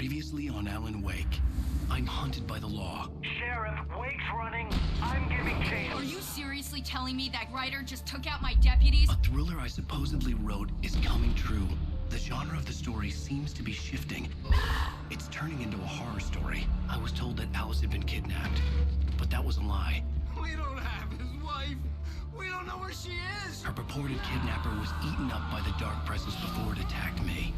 Previously on Alan Wake. I'm hunted by the law. Sheriff, Wake's running. I'm giving chase. Are you seriously telling me that writer just took out my deputies? A thriller I supposedly wrote is coming true. The genre of the story seems to be shifting. It's turning into a horror story. I was told that Alice had been kidnapped, but that was a lie. We don't have his wife. We don't know where she is. Her purported kidnapper was eaten up by the dark presence before it attacked me.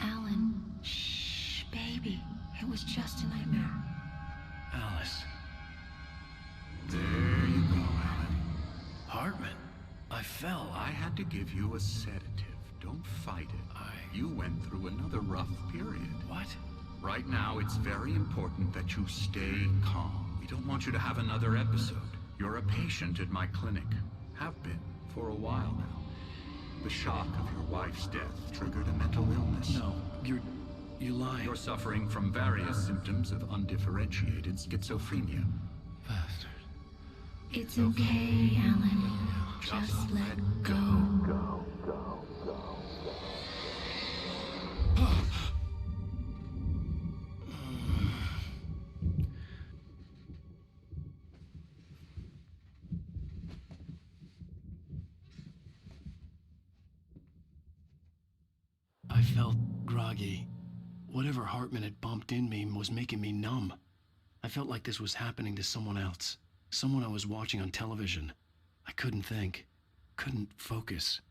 Alan, shh, baby. It was just a nightmare. Alice. There you go, Alan. Hartman. I fell. I had to give you a sedative. Don't fight it. You went through another rough period. What? Right now, it's very important that you stay calm. We don't want you to have another episode. You're a patient at my clinic. Have been for a while now. The shock of your wife's death triggered a mental illness. No, you lied. You're suffering from various symptoms of undifferentiated schizophrenia. Bastard. It's okay, Alan. Just let go. I felt groggy. Whatever Hartman had bumped in me was making me numb. I felt like this was happening to someone else. Someone I was watching on television. I couldn't think. Couldn't focus.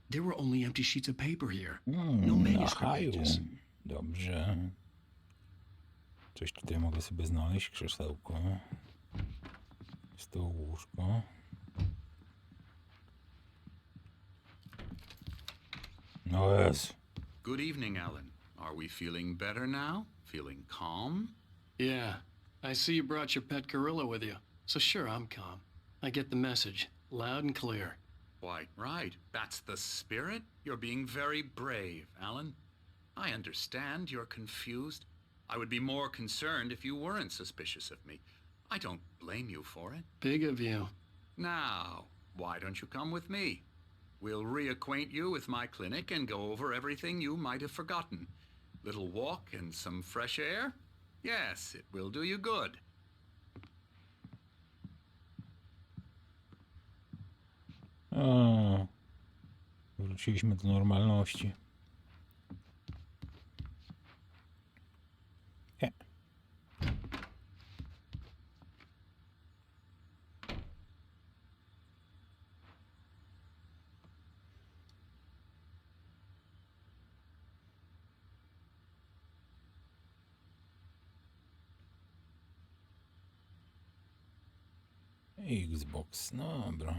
There were only empty sheets of paper here. No manuscript pages. Dobrze. Coś tutaj mogę sobie znaleźć. Krzesełko. Stół, łóżko. No jest. Good evening, Alan. Are we feeling better now? Feeling calm? Yeah. I see you brought your pet gorilla with you. So sure, I'm calm. I get the message. Loud and clear. Quite right. That's the spirit. You're being very brave, Alan. I understand you're confused. I would be more concerned if you weren't suspicious of me. I don't blame you for it. Big of you. Now, why don't you come with me? We'll reacquaint you with my clinic and go over everything you might have forgotten. Little walk and some fresh air? Yes, it will do you good. O, wróciliśmy do normalności. Nie. Xbox, no dobra.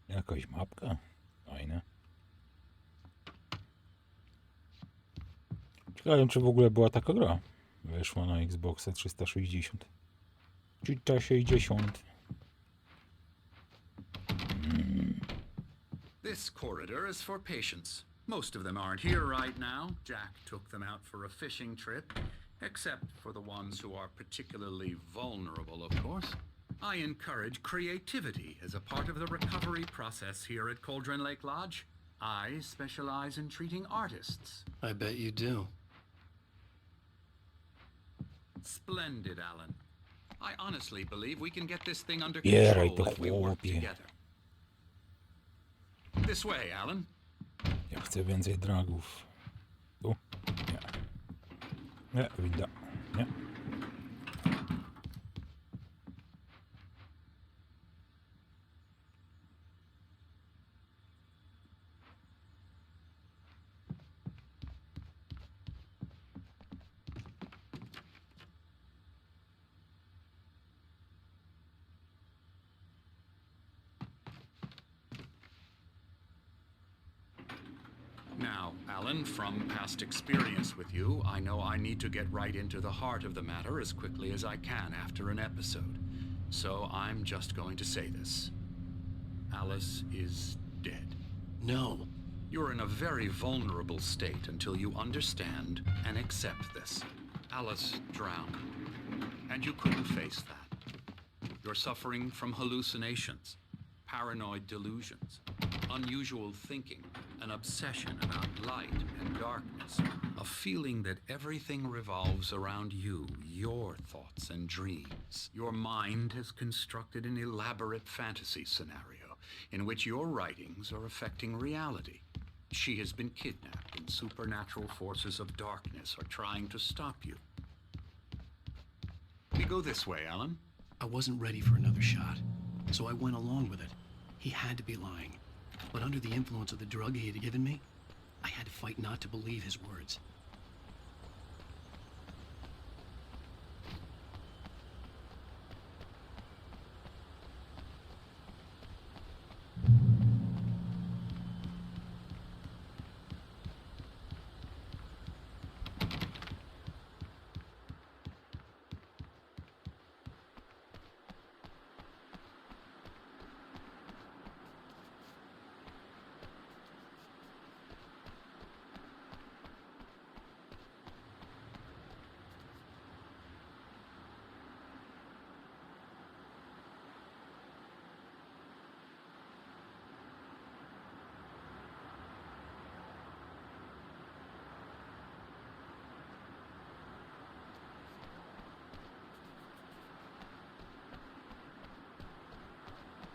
Jakaś mapka? Fajne. Ciekawe, czy w ogóle była taka gra. Wyszła na Xboxa 360. 360. This corridor is for patients. Most of them aren't here right now. Jack took them out for a fishing trip, except for the ones who are particularly vulnerable, of course. I encourage creativity as a part of the recovery process here at Cauldron Lake Lodge. I specialize in treating artists. I bet you do. Splendid, Alan. I honestly believe we can get this thing under Yeah, control right, to if we work chłopie. together. This way, Alan. Ja chcę więcej dragów. Tu? Nie. Nie, winda. Nie. Now, Alan, from past experience with you, I know I need to get right into the heart of the matter as quickly as I can after an episode. So I'm just going to say this. Alice is dead. No. You're in a very vulnerable state until you understand and accept this. Alice drowned, and you couldn't face that. You're suffering from hallucinations, paranoid delusions, unusual thinking, an obsession about light and darkness, a feeling that everything revolves around you, your thoughts and dreams. Your mind has constructed an elaborate fantasy scenario in which your writings are affecting reality. She has been kidnapped, and supernatural forces of darkness are trying to stop you. We go this way, Alan. I wasn't ready for another shot, so I went along with it. He had to be lying. But under the influence of the drug he had given me, I had to fight not to believe his words.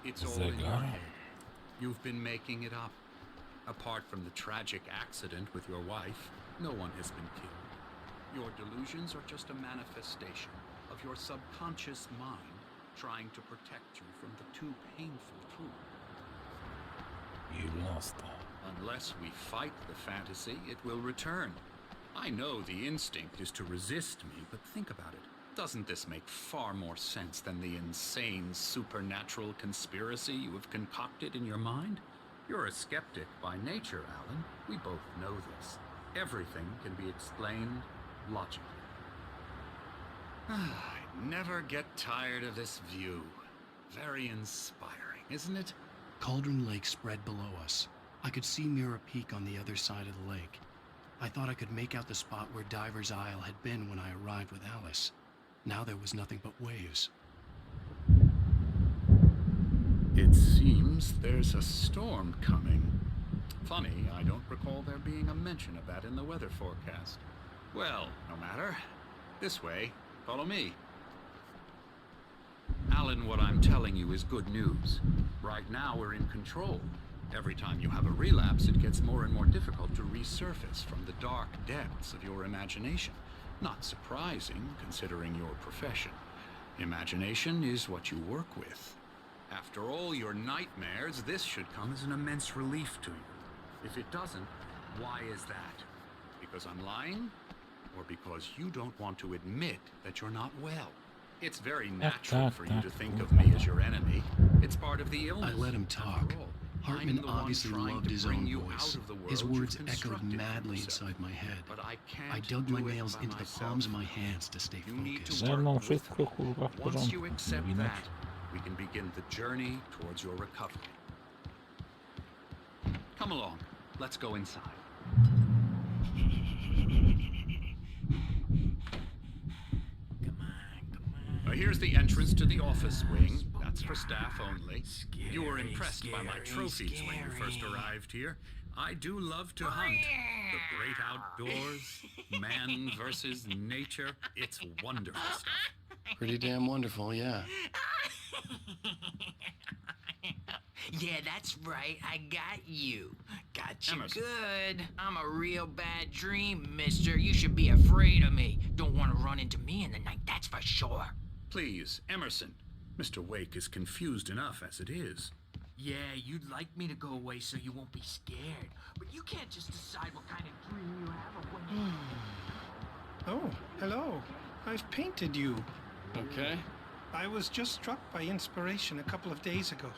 It's all in your Zegar? head. You've been making it up. Apart from the tragic accident with your wife, no one has been killed. Your delusions are just a manifestation of your subconscious mind trying to protect you from the too painful truth. You lost. Unless we fight the fantasy, it will return. I know the instinct is to resist me, but think about it. Doesn't this make far more sense than the insane supernatural conspiracy you have concocted in your mind? You're a skeptic by nature, Alan. We both know this. Everything can be explained logically. I never get tired of this view. Very inspiring, isn't it? Cauldron Lake spread below us. I could see Mirror Peak on the other side of the lake. I thought I could make out the spot where Diver's Isle had been when I arrived with Alice. Now there was nothing but waves. It seems there's a storm coming. Funny, I don't recall there being a mention of that in the weather forecast. Well, no matter. This way. Follow me. Alan, what I'm telling you is good news. Right now we're in control. Every time you have a relapse, it gets more and more difficult to resurface from the dark depths of your imagination. Not surprising, considering your profession. Imagination is what you work with. After all your nightmares, this should come as an immense relief to you. If it doesn't, why is that? Because I'm lying? Or because you don't want to admit that you're not well? It's very natural for you to think of me as your enemy. It's part of the illness. I let him talk. After all, Hartman I'm the one obviously trying loved to his bring own you voice. out of the world His you've words echoed constructed for madly yourself. inside my head. But I can't I dug my do it nails by into the myself. palms of my hands to stay You need to focused. Ze work mną with wszystko me. kurwa w Once you porządku. accept Mówi that, we can begin the journey towards your recovery. Come along. Let's go inside. Here's the entrance to the office wing. That's for staff only. You were impressed by my trophies when you first arrived here. I do love to hunt. The great outdoors, man versus nature. It's wonderful stuff. Pretty damn wonderful, yeah. Yeah, that's right. I got you. Got you Emerson. good. I'm a real bad dream, mister. You should be afraid of me. Don't want to run into me in the night, that's for sure. Please, Emerson. Mr. Wake is confused enough as it is. Yeah, you'd like me to go away so you won't be scared. But you can't just decide what kind of dream you have or when Oh, hello. I've painted you. Okay. I was just struck by inspiration a couple of days ago.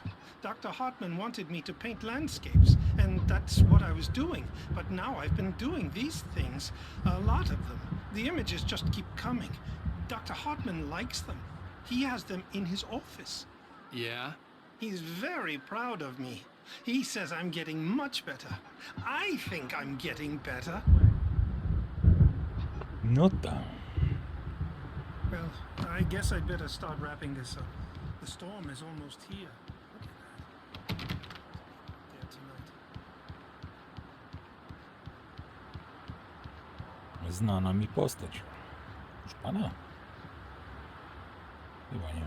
Dr. Hartman wanted me to paint landscapes, and that's what I was doing. But now I've been doing these things, a lot of them. The images just keep coming. Dr. Hartman likes them. He has them in his office. Yeah? He's very proud of me. He says I'm getting much better. I think I'm getting better. No tak. Well, I guess I'd better start wrapping this up. The storm is almost here. Look at that. There tonight. Znana mi postać. Już pana? Chyba nie.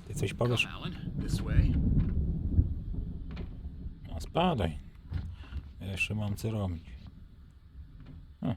Ty coś powiesz? Come, Alan, this way. No spadaj. Ja jeszcze mam co robić. Aha.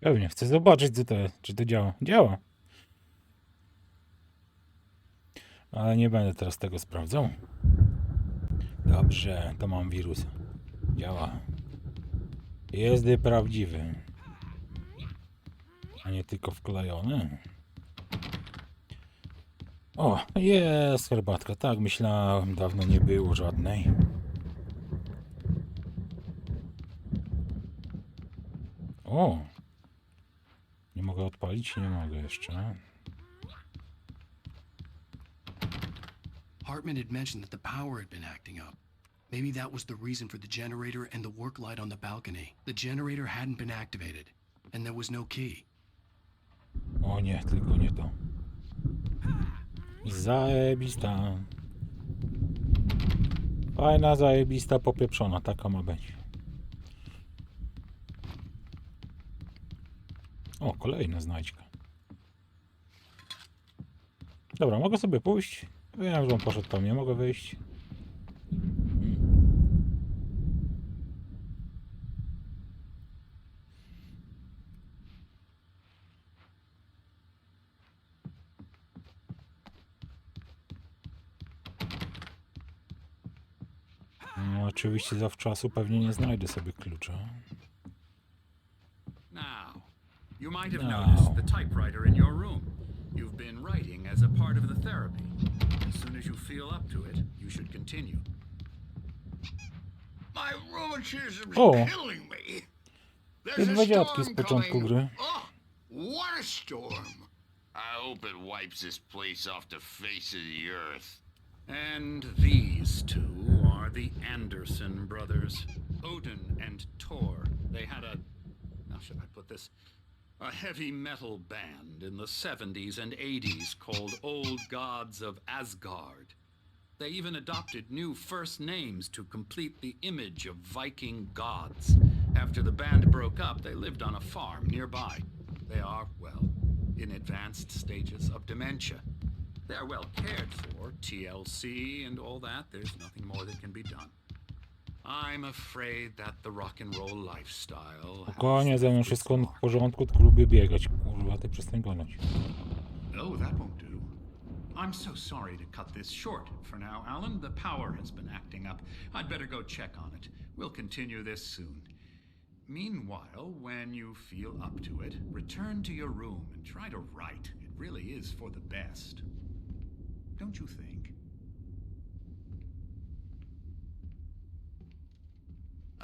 Pewnie, chcę zobaczyć, co to jest, czy to działa. Działa. Ale nie będę teraz tego sprawdzał. Dobrze, to mam wirusa. Działa. Jest prawdziwy. A nie tylko wklejony. O, jest herbatka. Tak, myślałem, dawno nie było żadnej. O! Nie mogę odpalić? Nie mogę jeszcze. Hartman had mentioned that the power had been acting up. Maybe that was the reason for the generator and the work light on the balcony. The generator hadn't been activated, and there was no key. O nie, tylko nie to. Zajebista. Fajna, zajebista, popieprzona. Taka ma być. O, kolejna znajdźka. Dobra, mogę sobie pójść. Wiem, że on poszedł po mnie. Mogę wyjść. No, oczywiście zawczasu pewnie nie znajdę sobie klucza. Now, you might have noticed the typewriter in your room. You've been writing as a part of the therapy. As soon as you feel up to it, you should continue. My rheumatism's O. killing me. Te There's dwa a dziadki z storm początku coming. gry. Oh, what a storm. I hope it wipes this place off the face of the earth. And these two are the Anderson brothers, Odin and Thor. They had how should I put this? A heavy metal band in the 70s and 80s called Old Gods of Asgard. They even adopted new first names to complete the image of Viking gods. After the band broke up, they lived on a farm nearby. They are, well, in advanced stages of dementia. They're well cared for, TLC and all that. There's nothing more that can be done. I'm afraid that the rock and roll lifestyle. Spokojnie, ze mną wszystko w porządku, tylko lubię biegać. Kurwa, ty przestań gonąć. No, that won't do. I'm so sorry to cut this short for now, Alan. The power has been acting up. I'd better go check on it. We'll continue this soon. Meanwhile, when you feel up to it, return to your room and try to write. It really is for the best. Don't you think?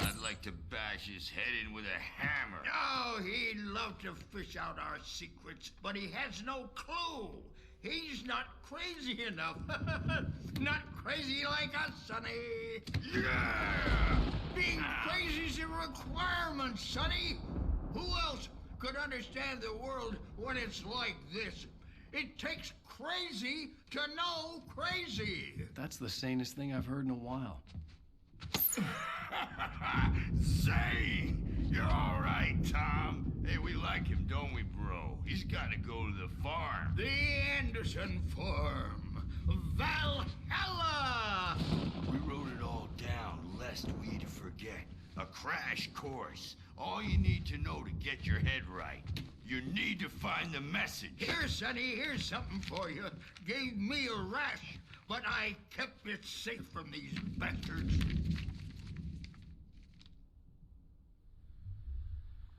I'd like to bash his head in with a hammer. Oh, he'd love to fish out our secrets, but he has no clue. He's not crazy enough. Not crazy like us, Sonny. Yeah! Being crazy's a requirement, Sonny. Who else could understand the world when it's like this? It takes crazy to know crazy. That's the sanest thing I've heard in a while. Say, you're all right, Tom. Hey, we like him, don't we, bro? He's got gotta go to the farm. The Anderson farm. Valhalla! We wrote it all down lest we forget. A crash course. All you need to know to get your head right. You need to find the message. Here, Sonny, here's something for you. Gave me a rash, but I kept it safe from these bastards.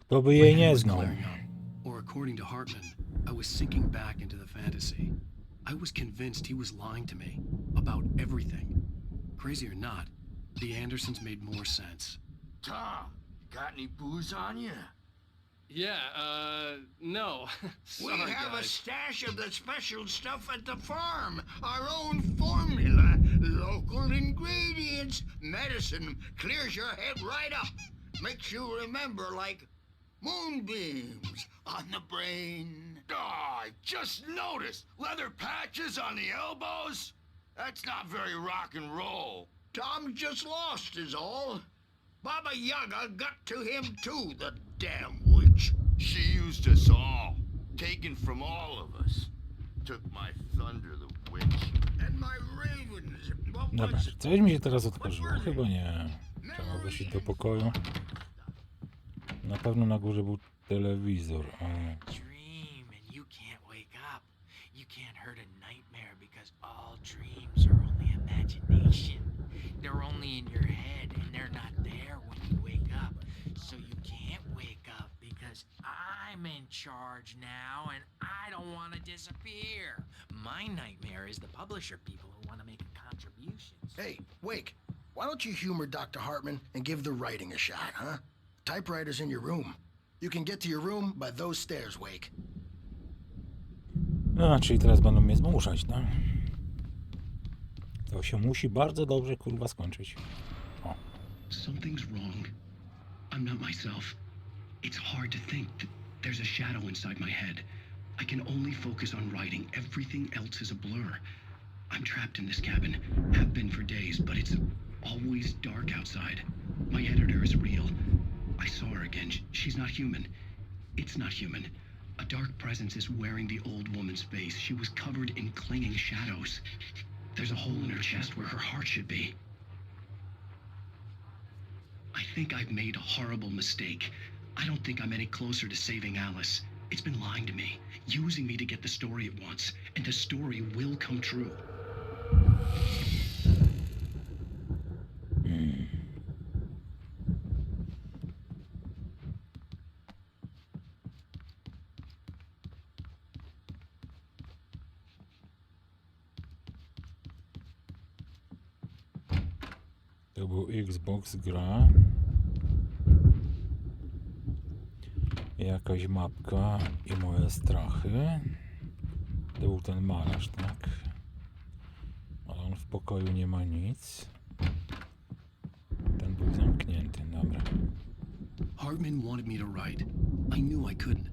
Kto by jej My nie head was znał? clearing up, or according to Hartman, I was sinking back into the fantasy. I was convinced he was lying to me about everything. Crazy or not, the Andersons made more sense. Tom, got any booze on you? Yeah, no. We Sorry, have a guys. stash of the special stuff at the farm. Our own formula. Local ingredients. Medicine clears your head right up. Makes you remember like moonbeams on the brain. Oh, I just noticed. Leather patches on the elbows? That's not very rock and roll. Tom just lost is all. Baba Yaga got to him too, the damn witch. She used us all. Taken from all of us. Took my thunder, the witch. And my ravens. What Dobra, was czy coś mi się teraz otworzyło? Chyba nie. Trzeba wrócić do pokoju. Na pewno na górze był telewizor, ale... Dream and you can't wake up. You can't hurt a nightmare because all dreams are only imagination. They're only in your head and they're not there when you wake up. So you can't wake up because I'm in charge now and I don't want to disappear. My nightmare is the publisher people who want to make contributions. Hey, Wake, why don't you humor Dr. Hartman and give the writing a shot, huh? Typewriter's in your room. You can get to your room by those stairs, Wake. No, czyli teraz będą mnie zmuszać, no. To się musi bardzo dobrze, kurwa, skończyć. O. Something's wrong. I'm not myself. It's hard to think that there's a shadow inside my head. I can only focus on writing. Everything else is a blur. I'm trapped in this cabin. Have been for days, but it's always dark outside. My editor is real. I saw her again. She's not human. It's not human. A dark presence is wearing the old woman's face. She was covered in clinging shadows. There's a hole in her chest where her heart should be. I think I've made a horrible mistake. I don't think I'm any closer to saving Alice. It's been lying to me, using me to get the story it wants, and the story will come true. To był Xbox, gra. Jakaś mapka i moje strachy. To był ten malarz, tak? Ale on w pokoju nie ma nic. Ten był zamknięty, dobra. Hartman wanted me to write. I knew I couldn't.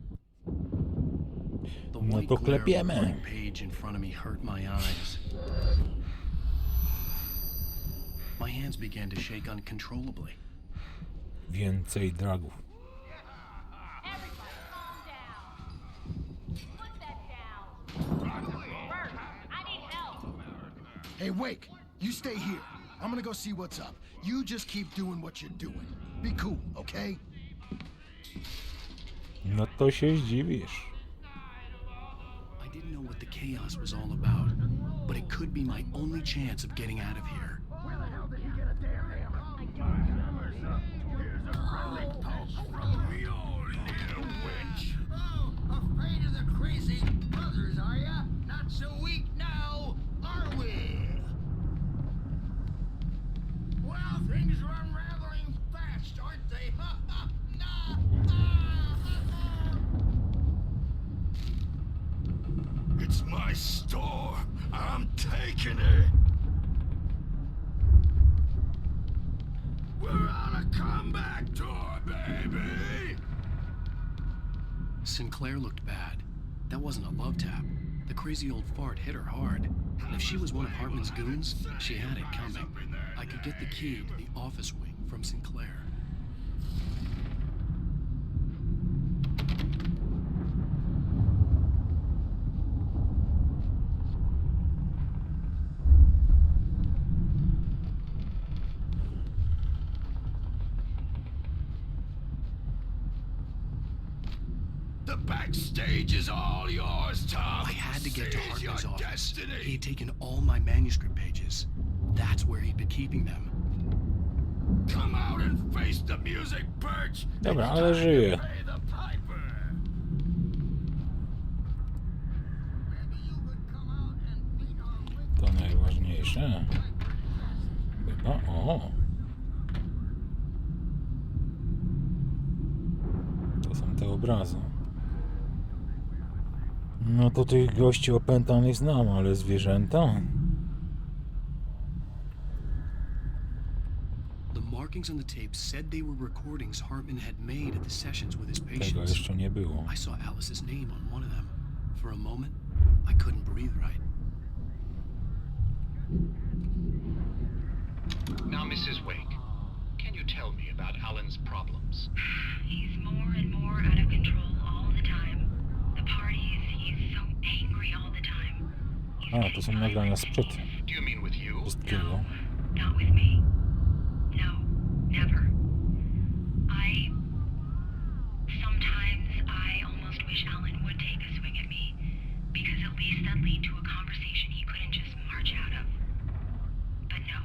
The No white to glare of the klepiemy. blank page in front of me hurt my eyes. My hands began to shake uncontrollably. Więcej dragów. Everybody calm down. Put that down. Bert, I need help. Hey, Wake, you stay here. I'm gonna go see what's up. You just keep doing what you're doing. Be cool, okay? No to się zdziwisz. I didn't know what the chaos was all about, but it could be my only chance of getting out of here. Oh, afraid of the crazy brothers, are ya? Not so weak now, are we? Well, things are unraveling fast, aren't they? Ha ha! It's my store. I'm taking it. We're on a comeback tour, baby. Sinclair looked bad. That wasn't a love tap. The crazy old fart hit her hard. If she was one of Hartman's goons, she had it coming. I could get the key to the office wing from Sinclair. backstage is all yours, Tom. I had to get to Seize your Hartman's office. destiny. He had taken all my manuscript pages. That's where he'd been keeping them. Come out and face the music, Birch. Dobra, It's ale time żyje. to pay the piper. To najważniejsze. Chyba, o. To są te obrazy. No to tych gości opętanych znam, ale zwierzęta? The markings on the tape said they were recordings Hartman had made at the sessions with his Tego patients. jeszcze nie było. I saw Alice's name on one of them. For a moment, I couldn't breathe right. Now, Mrs. Wake, can you tell me about Alan's problems? He's more and more out of control all the time. The parties, he's so angry all the time. A, to są nagrania sprzed Do you mean with you? wszystkiego. Not with me. No, never. Sometimes I almost wish Alan would take a swing at me, because at least that'd lead to a conversation he couldn't just march out of. But no.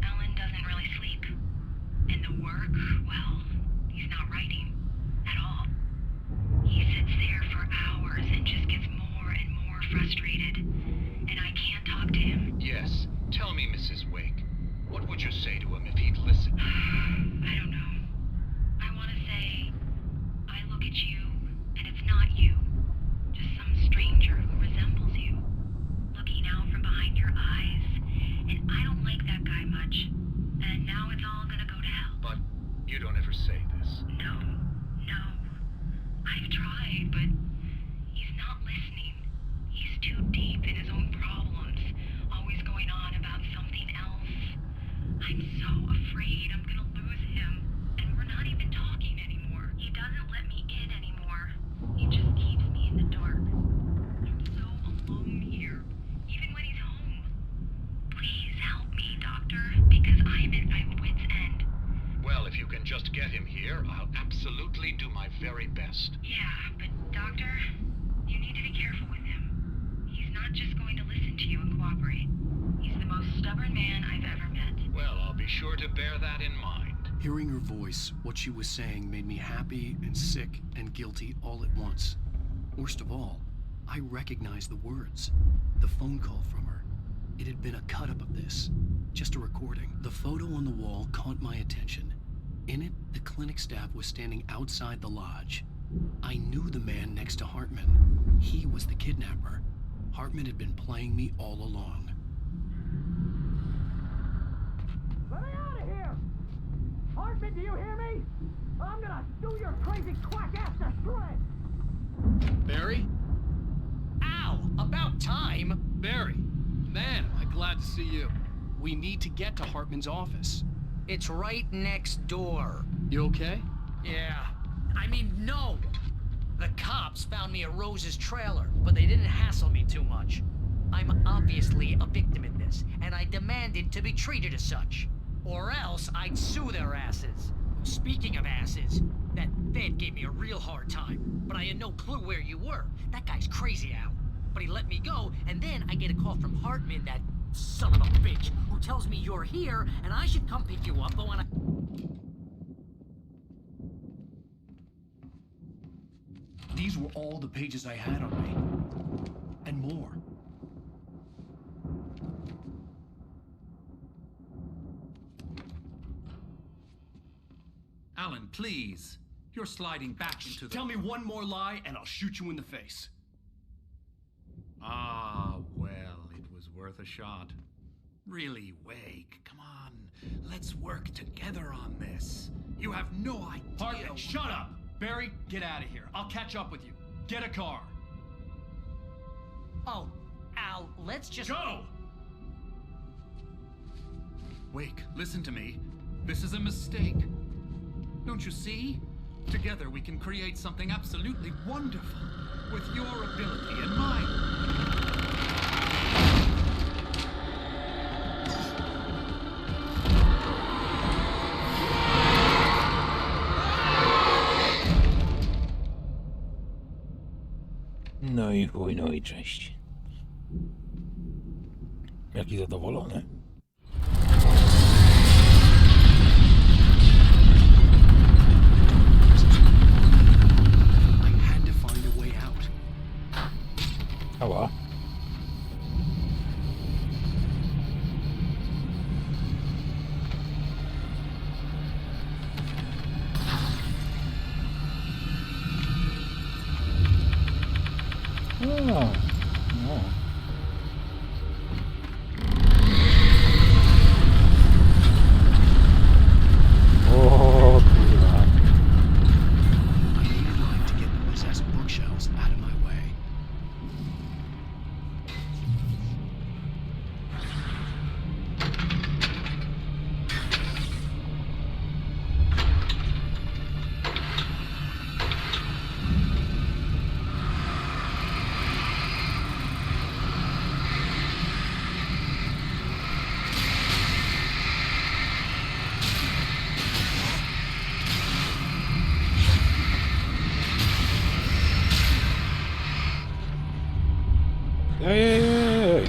Alan doesn't really sleep. And the work, well, he's not writing at all. He sits there for hours and just gets more and more frustrated. And I can't talk to him. Yes. Tell me, Mrs. Wake, what would you say to him if he'd listen? I don't know. I want to say, I look at you, and it's not you. Just some stranger who resembles you. Looking out from behind your eyes. And I don't like that guy much. And now it's all gonna go to hell. But you don't ever say this. No. I've tried, but he's not listening. He's too deep in his own problems, always going on about something else. I'm so afraid I'm gonna lose him, and we're not even talking anymore. He doesn't let me in anymore. He just keeps me in the dark. I'm so alone here, even when he's home. Please help me, Doctor, because I'm at my wit's end. Well, if you can just get him here, I'll absolutely do my very best. Yeah, but Doctor, you need to be careful with him. He's not just going to listen to you and cooperate. He's the most stubborn man I've ever met. Well, I'll be sure to bear that in mind. Hearing her voice, what she was saying made me happy and sick and guilty all at once. Worst of all, I recognized the words. The phone call from her. It had been a cut-up of this. Just a recording. The photo on the wall caught my attention. In it, the clinic staff was standing outside the lodge. I knew the man next to Hartman. He was the kidnapper. Hartman had been playing me all along. Let me out of here! Hartman, do you hear me? I'm gonna do your crazy quack ass to shreds! Barry? Ow! About time! Barry! Man, am I glad to see you. We need to get to Hartman's office. It's right next door. You okay? Yeah. I mean, no! The cops found me at Rose's trailer, but they didn't hassle me too much. I'm obviously a victim in this, and I demanded to be treated as such. Or else I'd sue their asses. Speaking of asses, that Fed gave me a real hard time, but I had no clue where you were. That guy's crazy, Al. But he let me go, and then I get a call from Hartman, that son of a bitch, who tells me you're here, and I should come pick you up, but when I... These were all the pages I had on me. And more. Alan, please. You're sliding back into the... Tell me one more lie and I'll shoot you in the face. Ah, well, it was worth a shot. Really, Wake, come on. Let's work together on this. You have no idea... Hartman, shut up! Barry, get out of here. I'll catch up with you. Get a car. Oh, Al, let's just... Go! Wake, listen to me. This is a mistake. Don't you see? Together we can create something absolutely wonderful. With your ability and mine. No i chuj, no i częściej. Jaki zadowolony. I had to find a way out. Ała. No. O kurwa. I needed light to get the possessed bookshelves out of my way. Ej.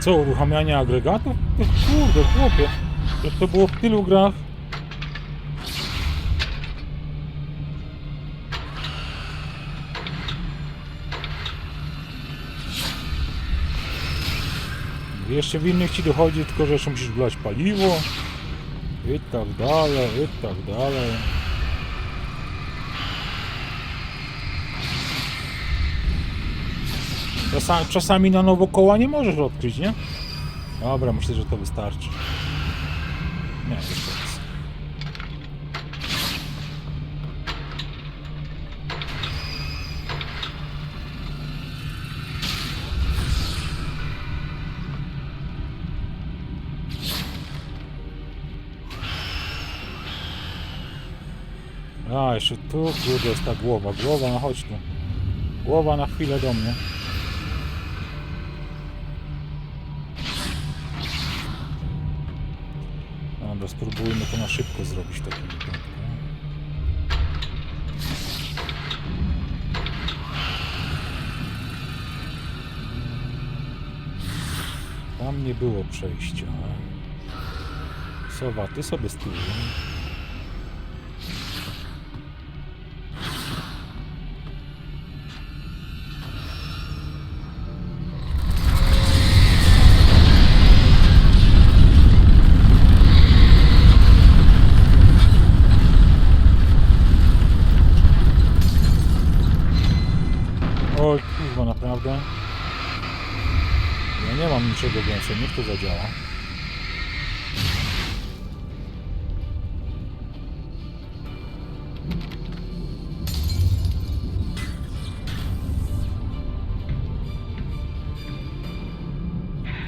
Co, uruchamianie agregatów? Kurde, chłopie. Jak to było w tylu grach? Jeszcze w innych ci dochodzi, tylko że jeszcze musisz wlać paliwo i tak dalej, i tak dalej. Czasami na nowo koła nie możesz odkryć, nie? Dobra, myślę, że to wystarczy. Nie, jeszcze raz. A, jeszcze tu, kurde, jest ta głowa. Głowa, no chodź tu. Głowa na chwilę do mnie. Dobra, spróbujmy to na szybko zrobić w takim wypadku. Tam nie było przejścia. Sowa, ty sobie z tyłu. Oj, kurwa, naprawdę. Ja nie mam niczego więcej, niech to zadziała.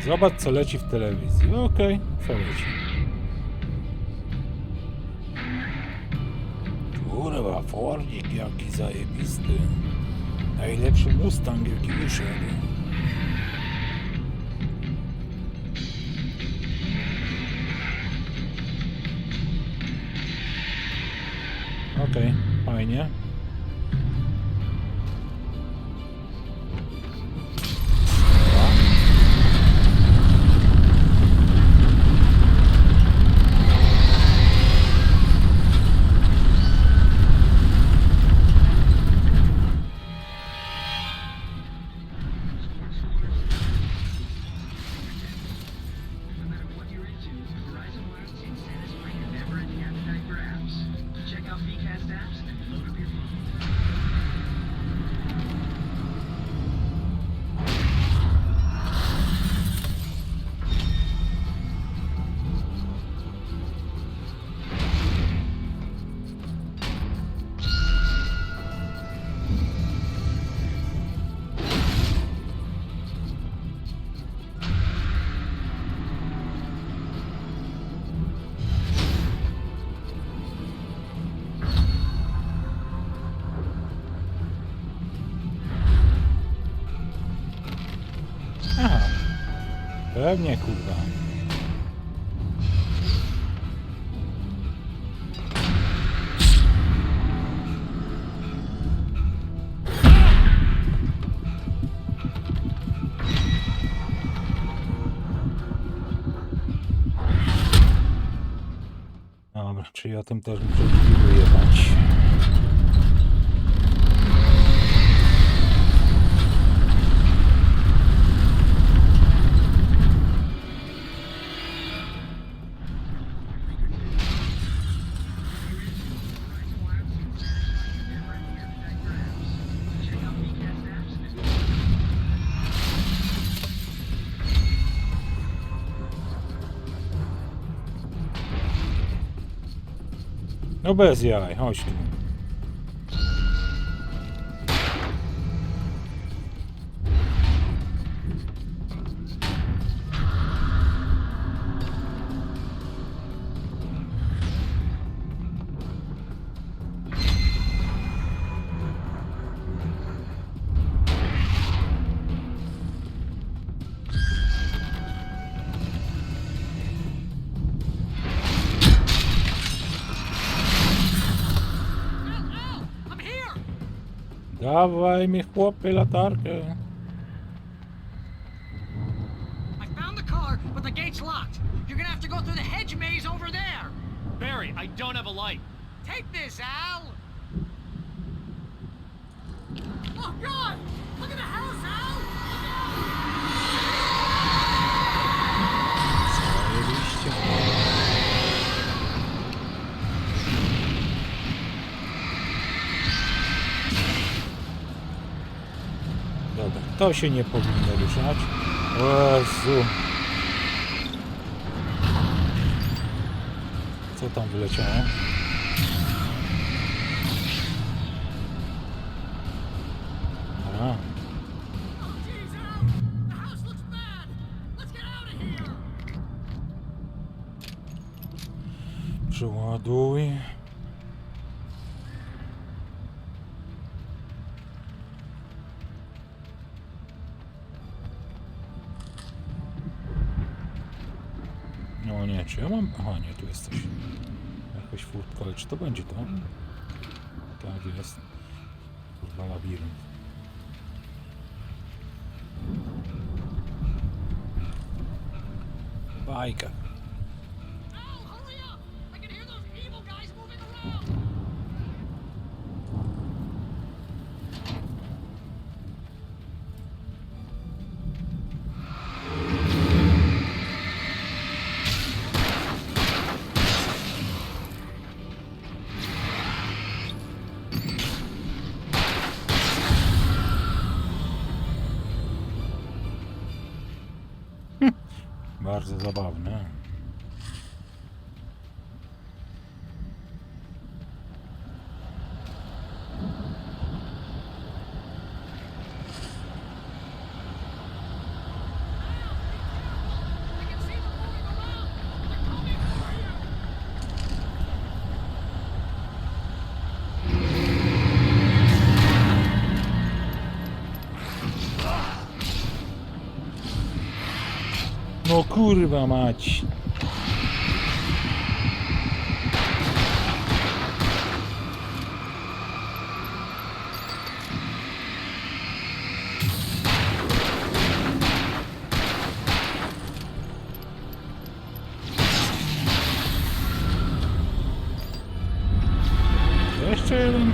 Zobacz, co leci w telewizji. Okej, co leci? Kurwa, Fordzik jaki zajebisty. Najlepszy Mustang, jaki wyszedł. Okej, fajnie. Check out VCast apps and load up your phone. Pewnie, kurwa. Dobra, czyli o tym też muszę wyjechać. No bez jaj, chodź tu. Dawaj mi chłopie latarkę. I found the car, but the gate's locked. You're gonna have to go through the hedge maze over there. Barry, I don't have a light. Take this, Al. Oh, God! Look at the house, Al! Zajebiście. Dobra, to się nie powinno ruszać. O Jezu. Co tam wyleciało? Aha. Przeładuj. No nie, czy ja mam... Aha, nie, tu jest coś. Jakaś furtka, ale czy to będzie to? Tak jest. Kurwa, labirynt. Bajka. Bardzo zabawne. No kurwa mać. Jeszcze jeden.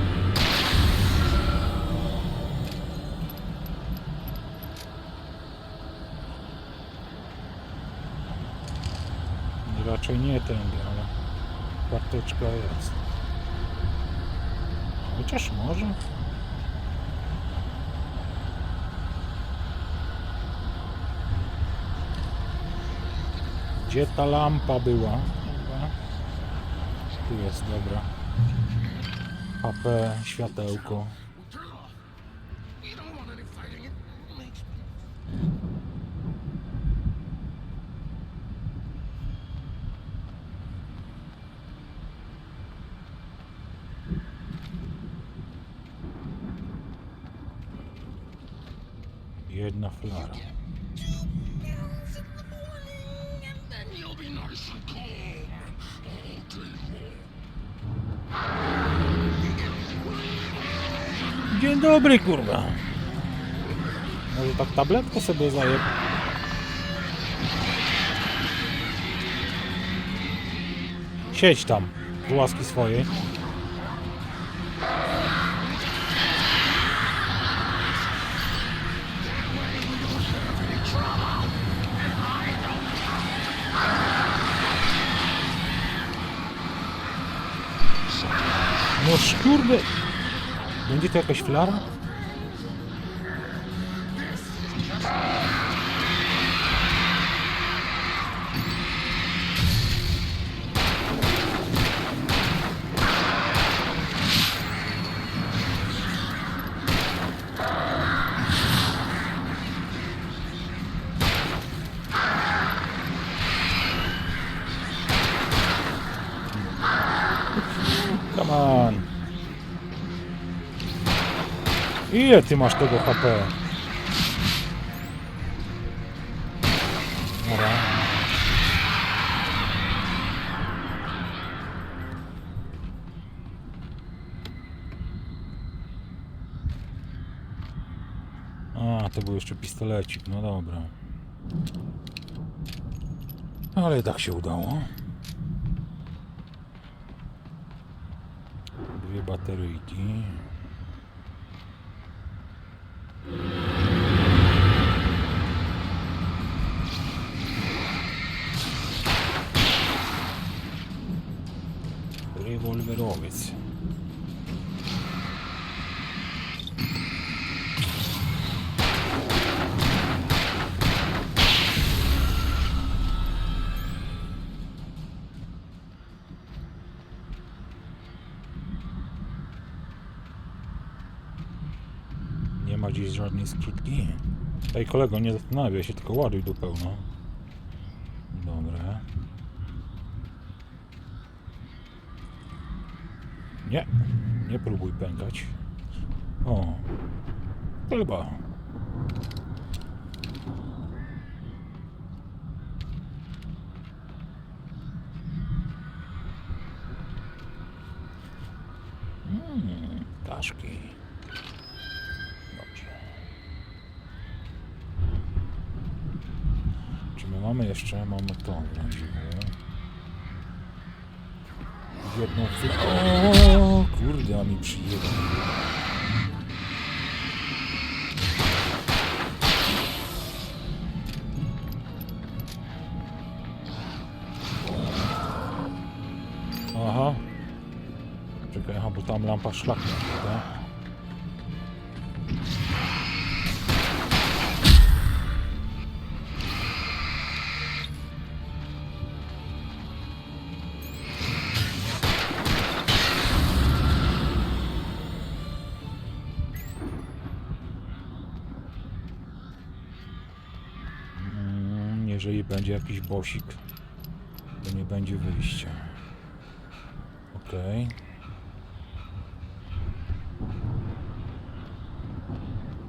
Raczej nie tędy, ale karteczka jest. Chociaż może. Gdzie ta lampa była? Chyba. Tu jest, dobra. HP, światełko. Jedna flara. Dzień dobry, kurwa. Może tak tabletkę sobie zajeb. Siedź tam, z łaski swojej. No szkurde. Będzie to jakaś flara? Come on. Ile ty masz tego HP? Dobra. A, to był jeszcze pistolecik, no dobra. Ale tak się udało. Dwie bateryjki. Rewolwerowiec. Nie ma gdzieś żadnej skrytki. Ej kolego, nie zastanawiaj się, tylko ładuj do pełna. Dobra. Nie, nie próbuj pękać. O, chyba. Ptaszki. Dobrze. Czy my mamy jeszcze? Mamy to w razie. Jedną chwilę. O, kurde, a mi przyjdzie. Aha. Czekaj, aha, bo tam lampa szlak, prawda? Jeżeli będzie jakiś bosik, to nie będzie wyjścia. Okej.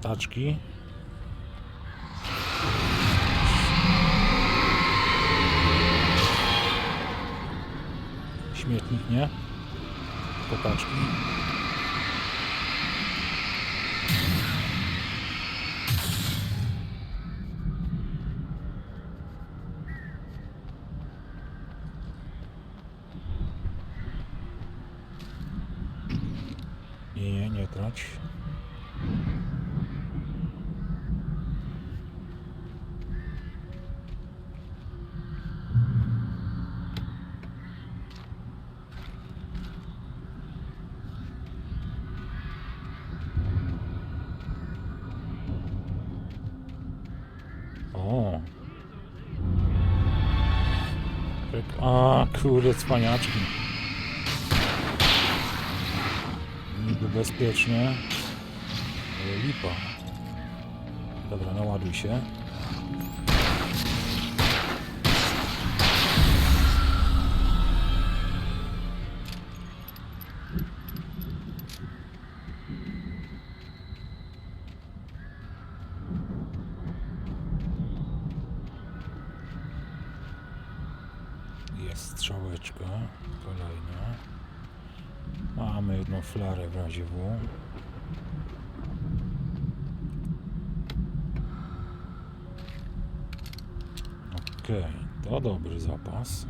Taczki. Śmietnik, nie? Tylko taczki. Nie trać. O. A, kurde, cwaniaczki. Niby bezpiecznie. Lipa. Dobra, naładuj się. Strzałeczka. Kolejna. Mamy jedną flarę w razie W. Okej, to dobry zapas.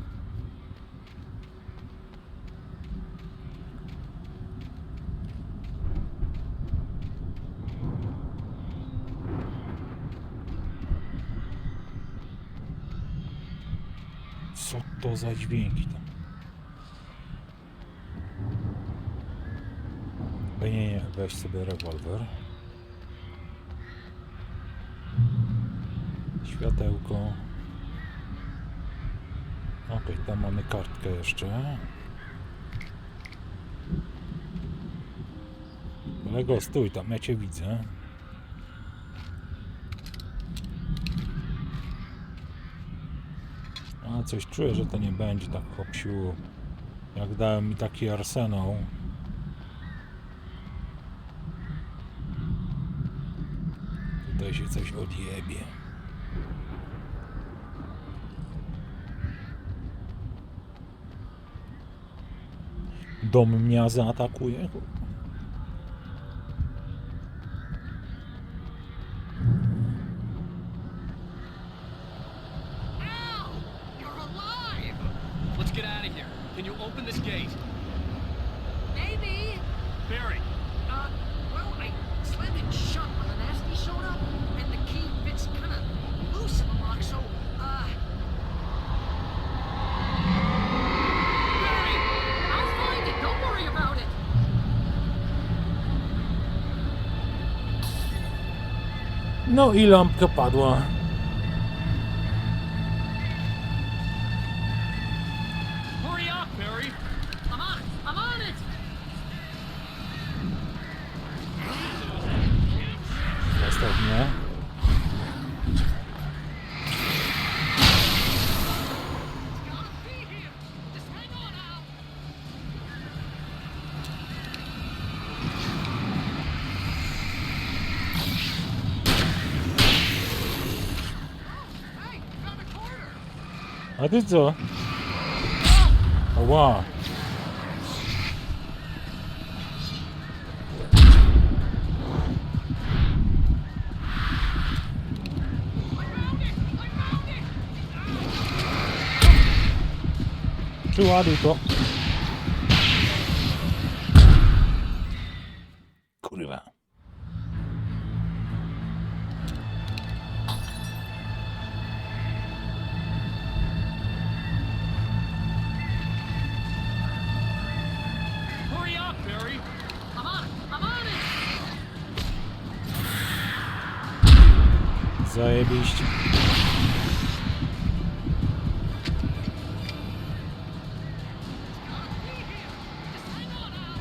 Co to za dźwięki tam? Nie, weź sobie rewolwer. Światełko. Okej, tam mamy kartkę jeszcze. Kolego, stój tam, ja cię widzę. A coś czuję, że to nie będzie tak hopsiu. Jak dałem mi taki arsenał. Tutaj się coś odjebie. Dom mnie zaatakuje. Let's get out of here. Can you open this gate? Maybe. Barry! Well, I slammed it shut when the nasty showed up, and the key fits kind of loose in the lock, so, Barry! I'll find it, don't worry about it! No i lampka padła. Hurry up, Barry! I'm on it! I'm on it! Następnie. Just hang on now! Hey, found a corner! A ty co? Ła. Przyładuj to. Kurwa. Hurry up, Barry! I'm on it! I'm on it! Zajebiście. Just hang on now!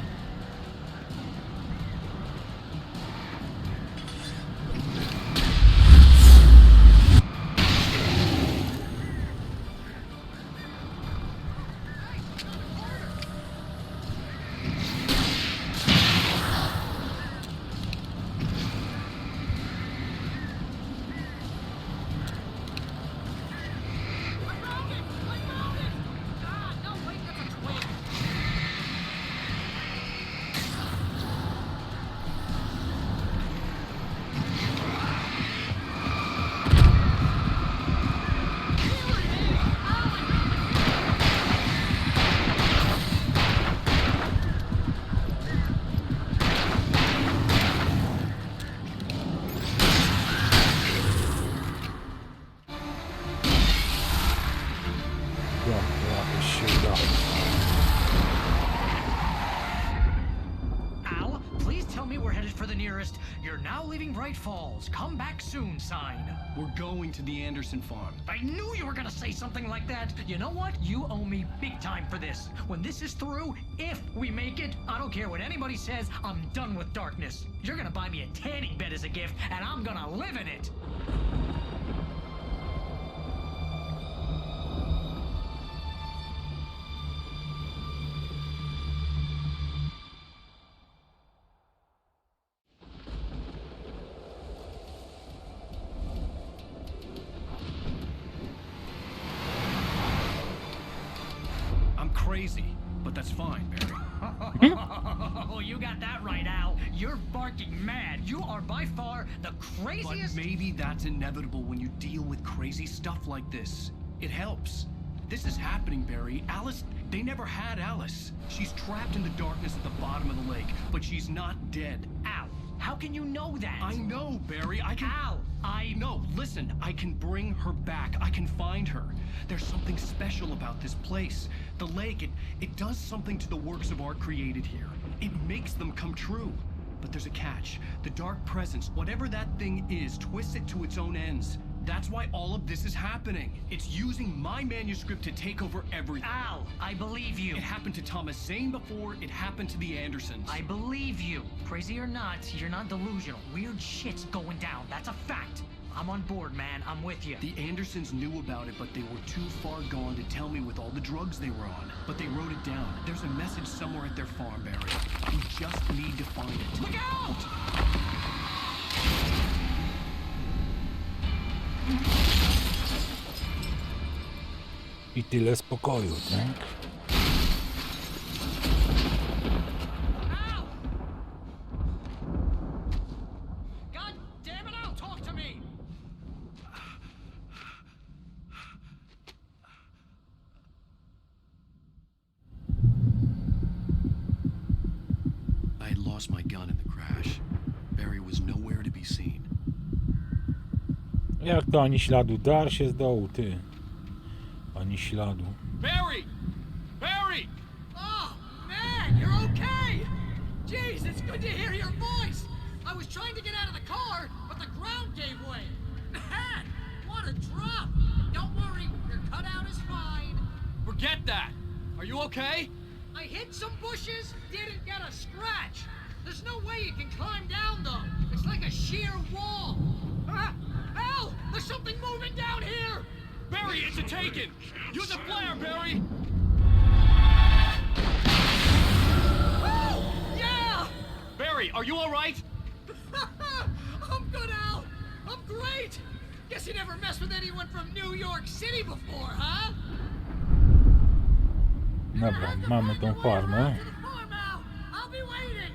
Jakoś się udało. Al, please tell me we're headed for the nearest "You're now leaving Bright Falls. Come back soon" sign. We're going to the Anderson farm. I knew you were gonna say something like that. You know what? You owe me big time for this. When this is through, if we make it, I don't care what anybody says, I'm done with darkness. You're gonna buy me a tanning bed as a gift, and I'm gonna live in it. crazy, but that's fine, Barry. Oh, you got that right, Al. You're barking mad. You are by far the craziest. But maybe that's inevitable when you deal with crazy stuff like this. It helps. This is happening, Barry. Alice, they never had Alice. She's trapped in the darkness at the bottom of the lake, but she's not dead. Al, how can you know that? I know, Barry. I can... Al, No, listen. I can bring her back. I can find her. There's something special about this place. The lake, it does something to the works of art created here. It makes them come true. But there's a catch. The dark presence, whatever that thing is, twists it to its own ends. That's why all of this is happening. It's using my manuscript to take over everything. Al, I believe you. It happened to Thomas Zane before, it happened to the Andersons. I believe you. Crazy or not, you're not delusional. Weird shit's going down. That's a fact. I'm on board, man. I'm with you. The Andersons knew about it, but they were too far gone to tell me with all the drugs they were on. But they wrote it down. There's a message somewhere at their farm, Barry. We just need to find it. Look out! I tyle spokoju, tak? Al! God damn it, Al, talk to me! I had lost my gun in the crash. Barry was nowhere to be seen. Jak to ani śladu? Dar się z dołu, ty. Ani śladu. Barry! Barry! Oh, man, you're okay! Jeez, it's good to hear your voice! I was trying to get out of the car, but the ground gave way. Man, what a drop! Don't worry, your cutout is fine. Forget that! Are you okay? I hit some bushes, didn't get a scratch. There's no way you can climb down, though. It's like a sheer wall. Al, there's something moving down here! Barry, it's a taken! Use a flare, Barry! Oh, yeah! Barry, are you alright? I'm good, Al. I'm great. Guess you never messed with anyone from New York City before, huh? Dobra, mamy tą farmę. I'll be waiting.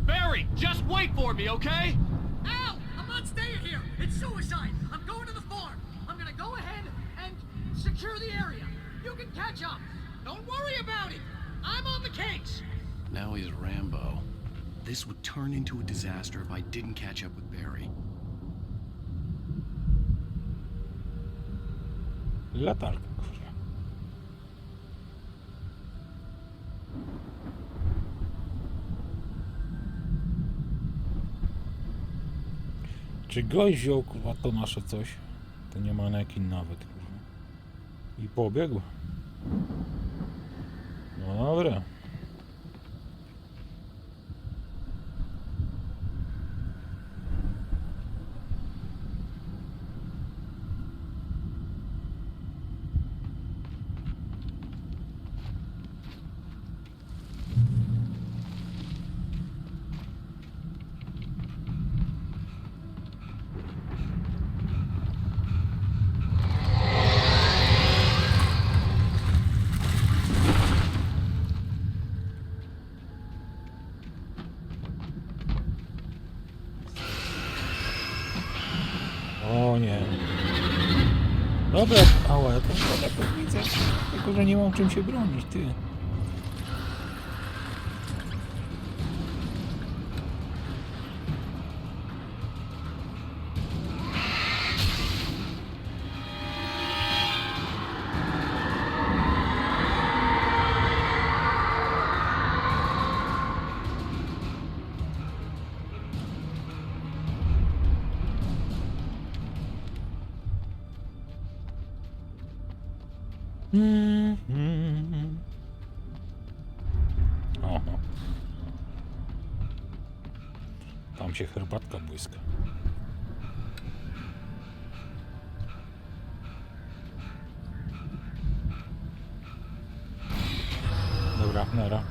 Barry, just wait for me, okay? Al, I'm not staying here. It's suicide. I'm going to the farm. I'm gonna go ahead and secure the area. You can catch up. Don't worry about it. I'm on the case. Now he's Rambo. This would turn into a disaster if I didn't catch up with Barry. Latarka, kurwa. Czy gość wziął, kurwa, to nasze coś? To nie ma nekin nawet, kurwa. I pobiegł. No dobra. O nie. Dobra, ała, ja to widzę, tylko że nie mam czym się bronić, ty. Oho. Tam się herbatka błyska. Dobra, nara.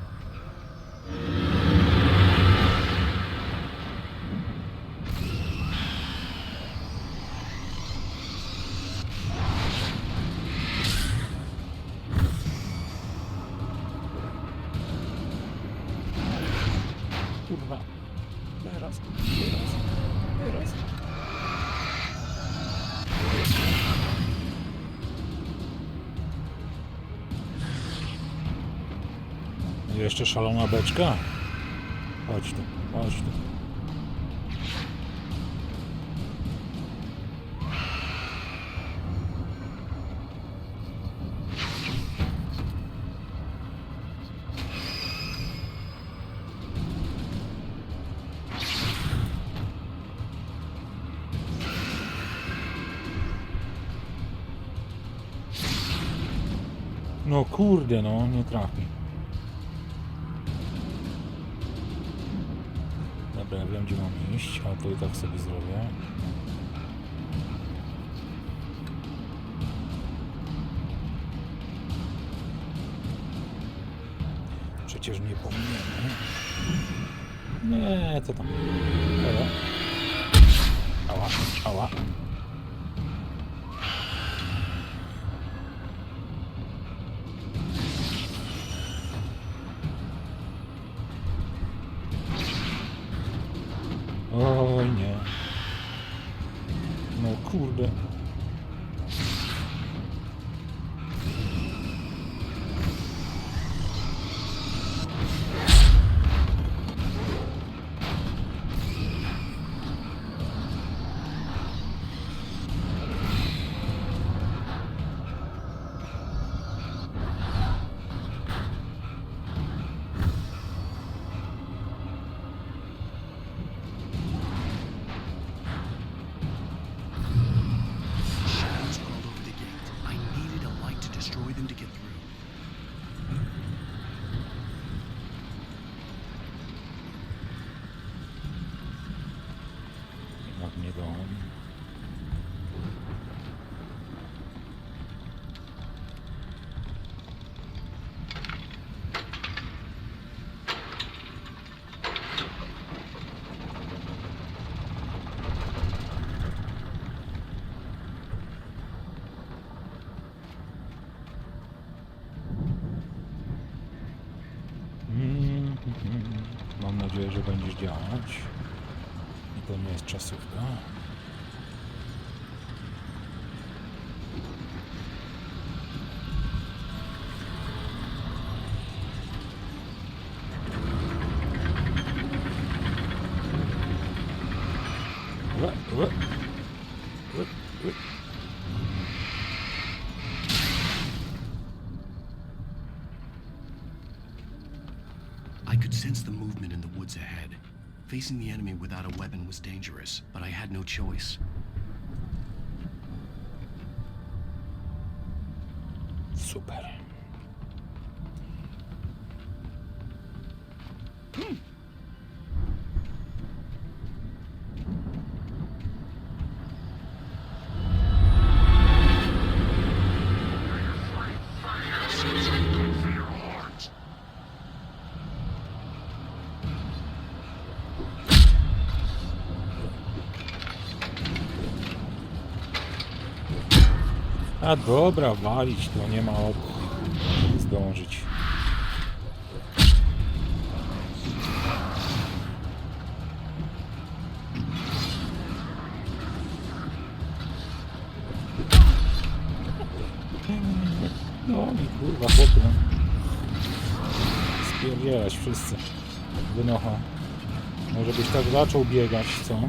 Jeszcze szalona beczka? Chodź tu, chodź tu. No kurde, no nie trafi. Dobra, ja wiem gdzie mam iść, a to i tak sobie zrobię. Przecież nie pominiemy. Nie, co tam? Ała, ała. Oj nie. No kurde. Mam nadzieję, że będziesz działać. I to nie jest czasówka. I could sense the movement in the woods ahead. Facing the enemy without a weapon was dangerous, but I had no choice. Super. A dobra, walić to nie ma opcji, żeby zdążyć. No i kurwa chłopie. Spierdzielać wszyscy. Wynocha. Może byś tak zaczął biegać, co?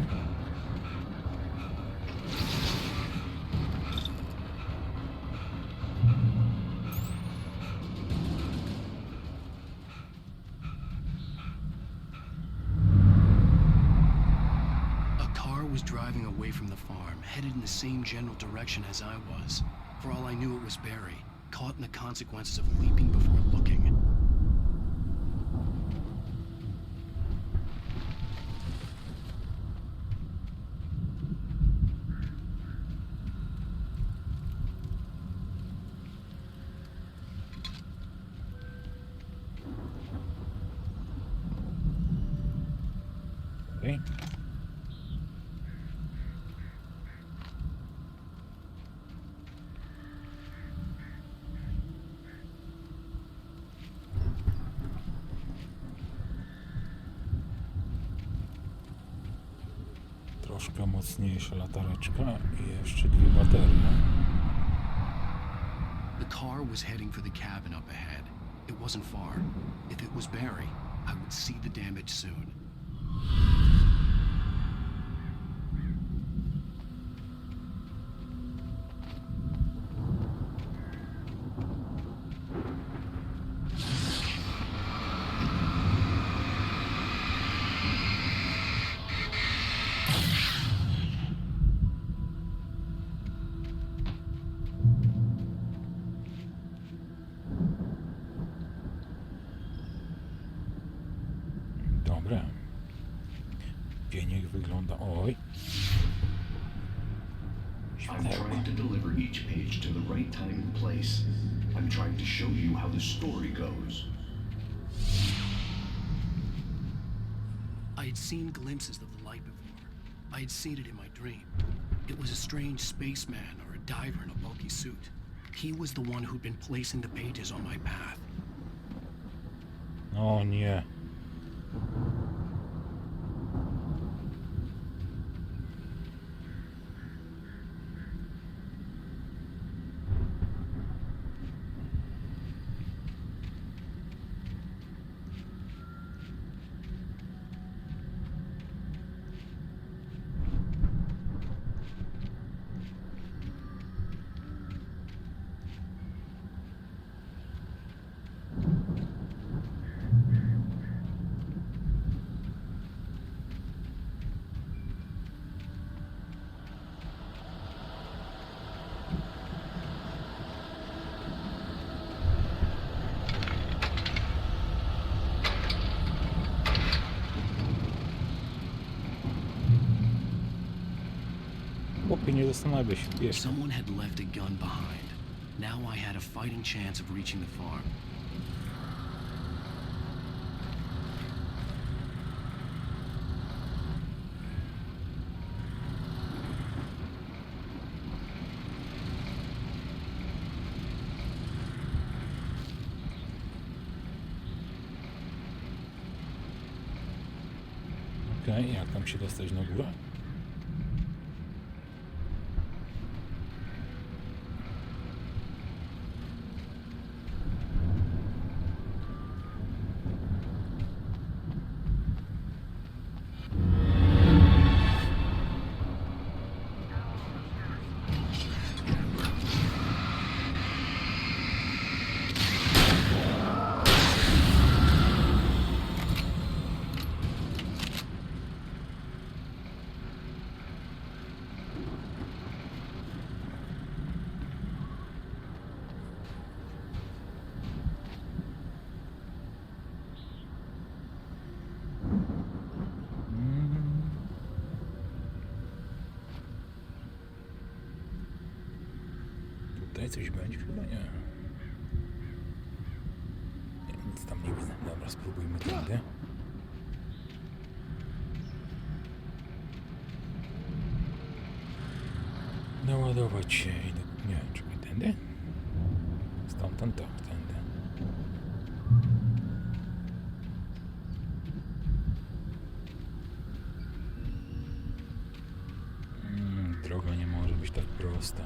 Driving away from the farm, headed in the same general direction as I was. For all I knew, it was Barry, caught in the consequences of leaping before looking. Okay. Troszkę mocniejsza latareczka i jeszcze dwie baterie. The car was heading for the cabin up ahead. It wasn't far. If it was Barry, I would see the damage soon. Dobra. Pieniek wygląda... Oj. I'm trying to deliver each page to the right time and place. I'm trying to show you how the story goes. I had seen glimpses of the light before. I had seen it in my dream. It was a strange spaceman or a diver in a bulky suit. He was the one who'd been placing the pages on my path. O nie. Chłopie, nie zastanawia się, wiesz. Someone had left a gun behind. Now I had a fighting chance of reaching the farm. Okej, jak tam się dostać na górę? Tutaj coś będzie? Chyba nie. Nie, nic tam nie widzę. Dobra, spróbujmy tędy. Naładować się i do... Nie, czekaj, tędy? Stamtąd tak, tędy. Droga nie może być tak prosta.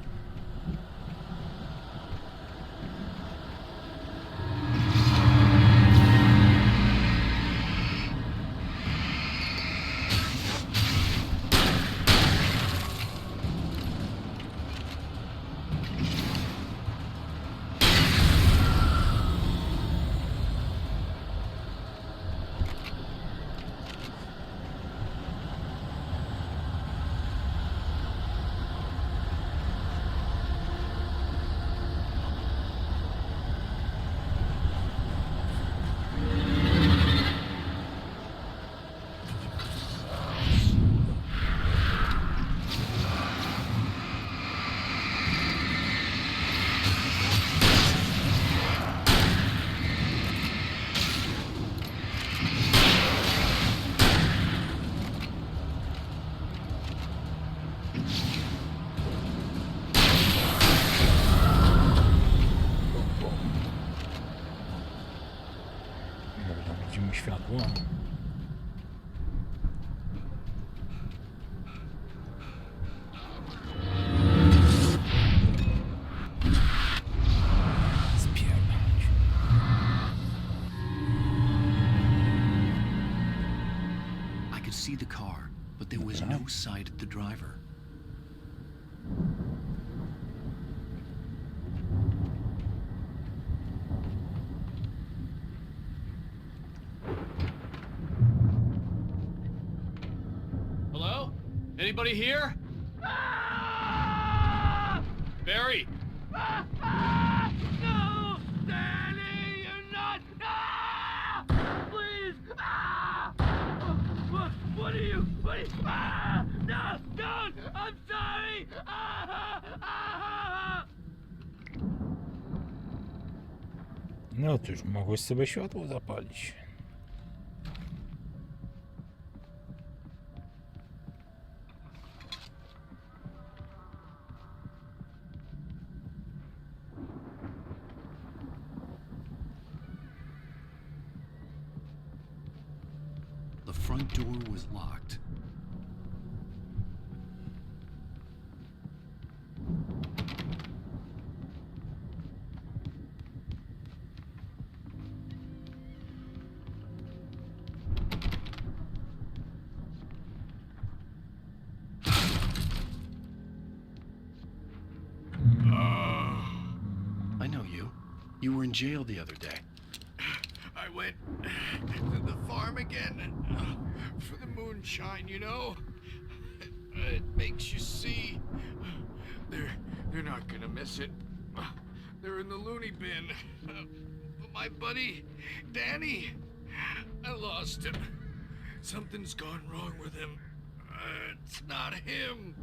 Widzimy światło. Spierdalać. sighted the driver. Hello? Anybody here? Barry! No! Danny, you're not! Please! What are you? No! Don't! I'm sorry! No cóż, mogłeś sobie światło zapalić. The front door was locked. I know you. You were in jail the other day. I went to the farm again for the moonshine, you know? It makes you see. They're not gonna miss it. They're in the loony bin. But my buddy, Danny, I lost him. Something's gone wrong with him. It's not him.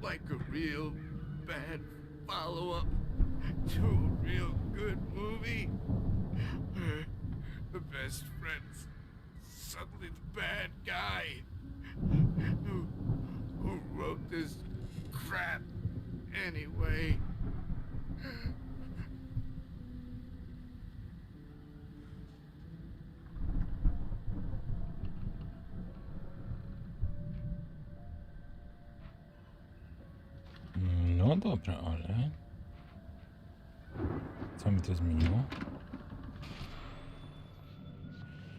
Like a real bad follow-up to a real good movie. The best friend's suddenly the bad guy. Who wrote this crap anyway? No dobra, ale... Co mi to zmieniło?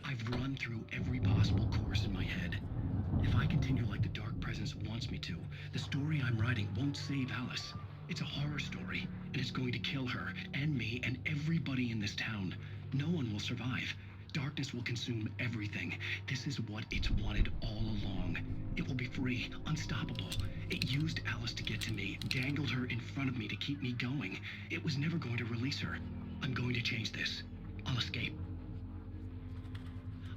I've run through every possible course in my head. If I continue like the Dark Presence wants me to, the story I'm writing won't save Alice. It's a horror story, and it's going to kill her, and me, and everybody in this town. No one will survive. Darkness will consume everything. This is what it's wanted all along. It will be free, unstoppable. It used Alice to get to me, dangled her in front of me to keep me going. It was never going to release her. I'm going to change this. I'll escape.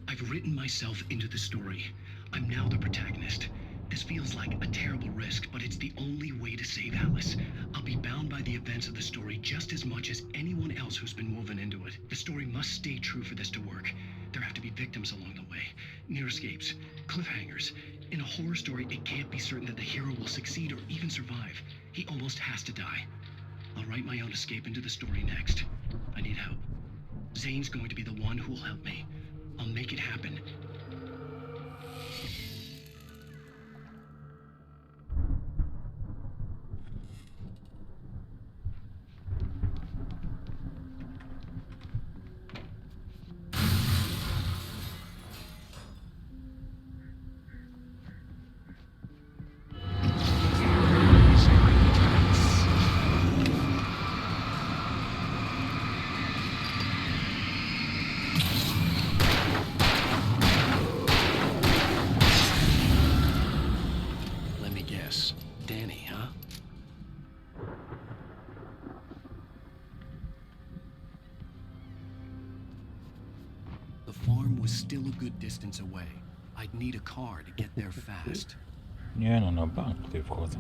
I've written myself into the story. I'm now the protagonist. This feels like a terrible risk, but it's the only way to save Alice. I'll be bound by the events of the story just as much as anyone else who's been woven into it. The story must stay true for this to work. There have to be victims along the way, near escapes, cliffhangers. In a horror story, it can't be certain that the hero will succeed or even survive. He almost has to die. I'll write my own escape into the story next. I need help. Zane's going to be the one who will help me. I'll make it happen. Was still a good distance away. I'd need a car to get there fast. Nie no, na bank tutaj wchodzę.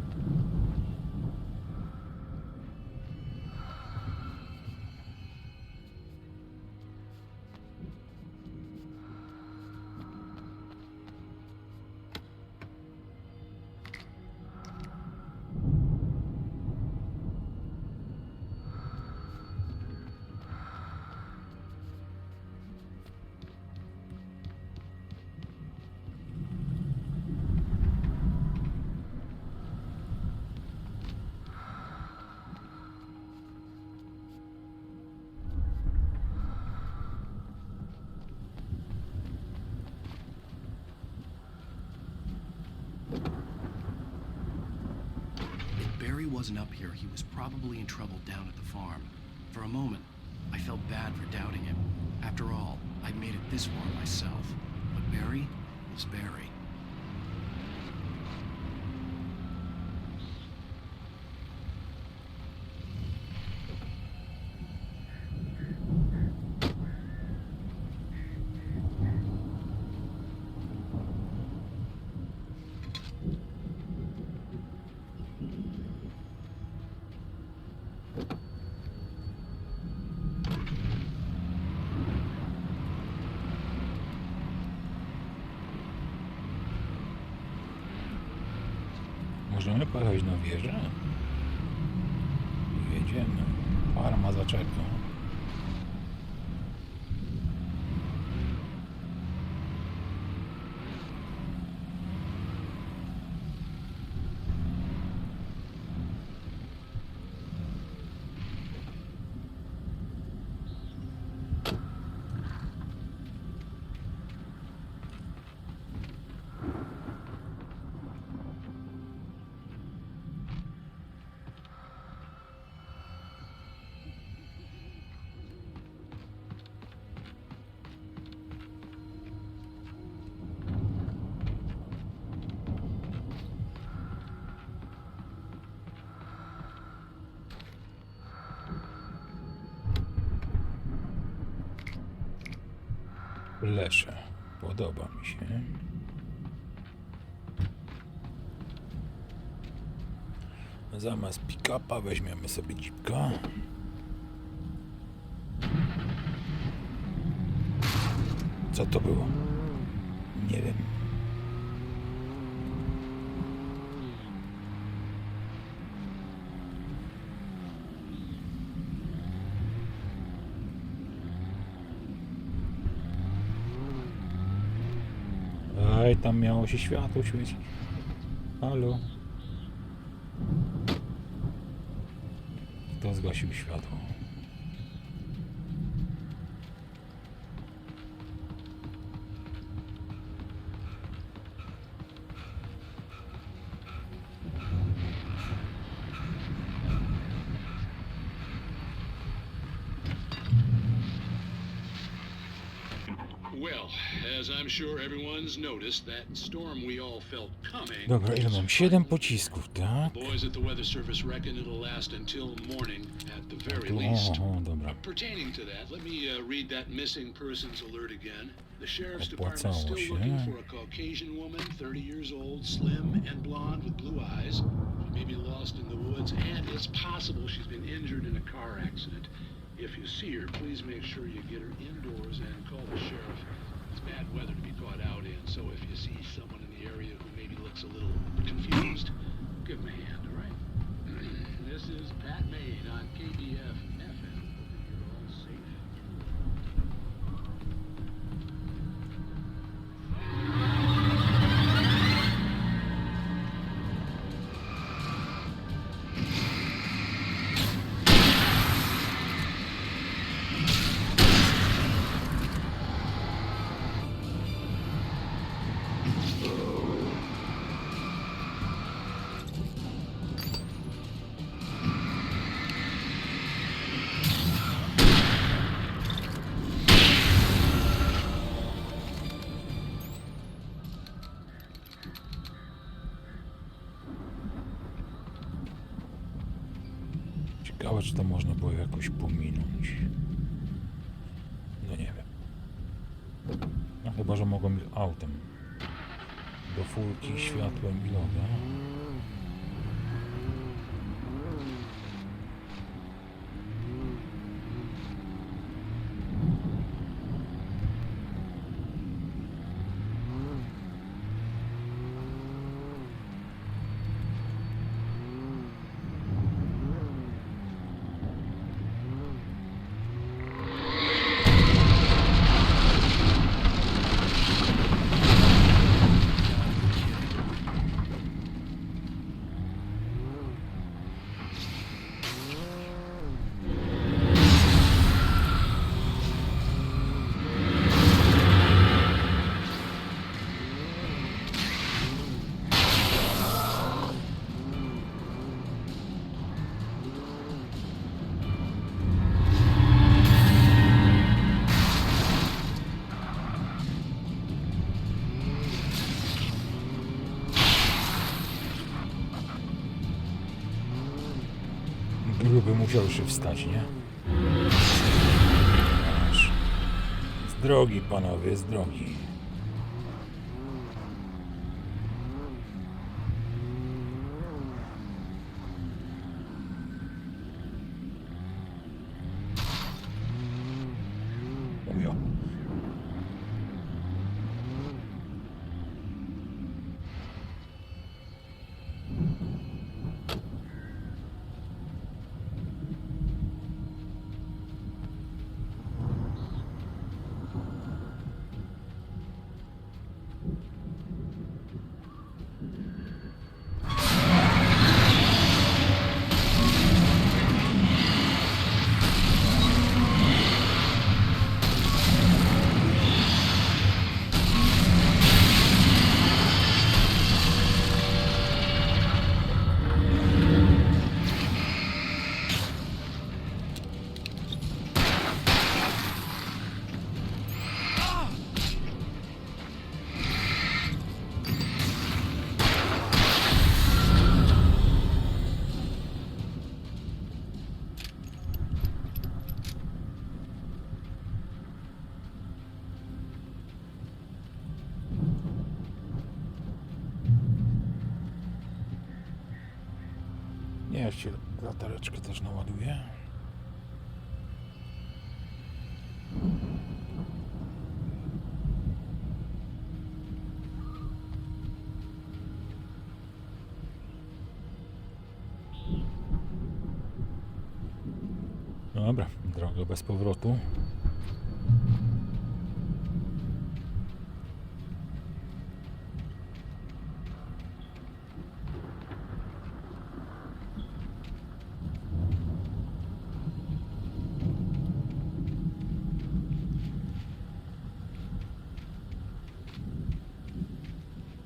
wasn't up here, he was probably in trouble down at the farm. For a moment, I felt bad for doubting him. After all, I'd made it this far myself. But Barry is Barry. Możemy pojechać na wieżę? Jedziemy. Farma zaczeka. Lesze. Podoba mi się. Zamiast pick-upa weźmiemy sobie jeepka. Co to było? Nie wiem. Ej, tam miało się światło świecić. Halo? Kto zgasił światło? Well, as I'm sure everyone's noticed, that storm we all felt coming. Dobra, ile mam? 7 pocisków, tak? Boys at the weather service reckon it'll last until morning at the very least. Dobra. Pertaining to that, let me read that missing persons alert again. The sheriff's department is Opłacało still się. looking for a Caucasian woman, 30 years old, slim and blonde with blue eyes. She may be lost in the woods, and it's possible she's been injured in a car accident. If you see her, please make sure you get her indoors and call the sheriff. It's bad weather to be caught out in, so if you see someone in the area who maybe looks a little confused, give them a hand, all right? This is Pat Maine on KBF FM. Hoping you're all safe. Ciekawe, czy to można było jakoś pominąć. No nie wiem. No chyba, że mogą iść autem. Do furki, światłem i loga. Gruby musiał jeszcze wstać, nie? Aż. Z drogi, panowie, z drogi. Ujo. Nie, jeszcze latareczkę też naładuję. Dobra, droga bez powrotu.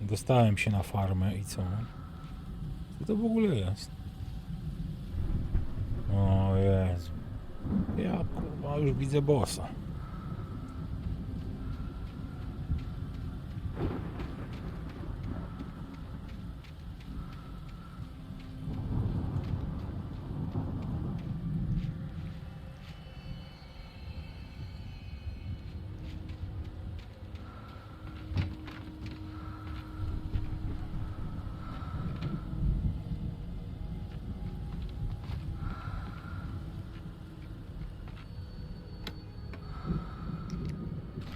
Dostałem się na farmę i co? Co to w ogóle jest? O Jezu. Ja kurwa już widzę bossa.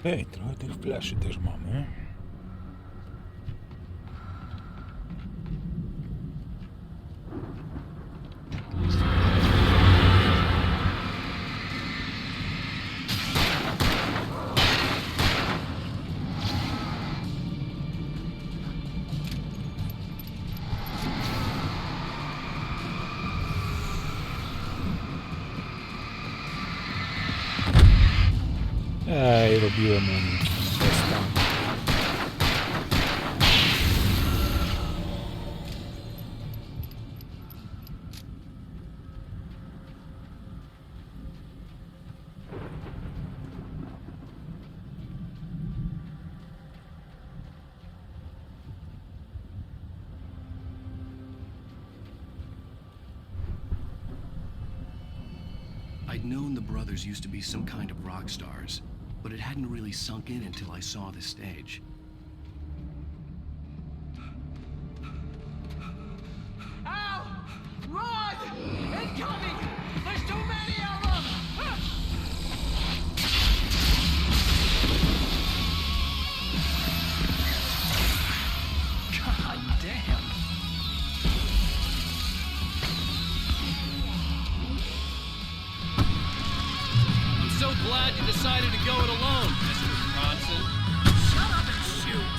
Hej, trochę tych fleszy też mamy. Ej, robiłem unik. I'd known the brothers used to be some kind of rock stars, but it hadn't really sunk in until I saw the stage. Ow! Run! Incoming! There's too many of them! God damn. I'm so glad you decided to go it alone, Mr. Bronson. Shut up and shoot.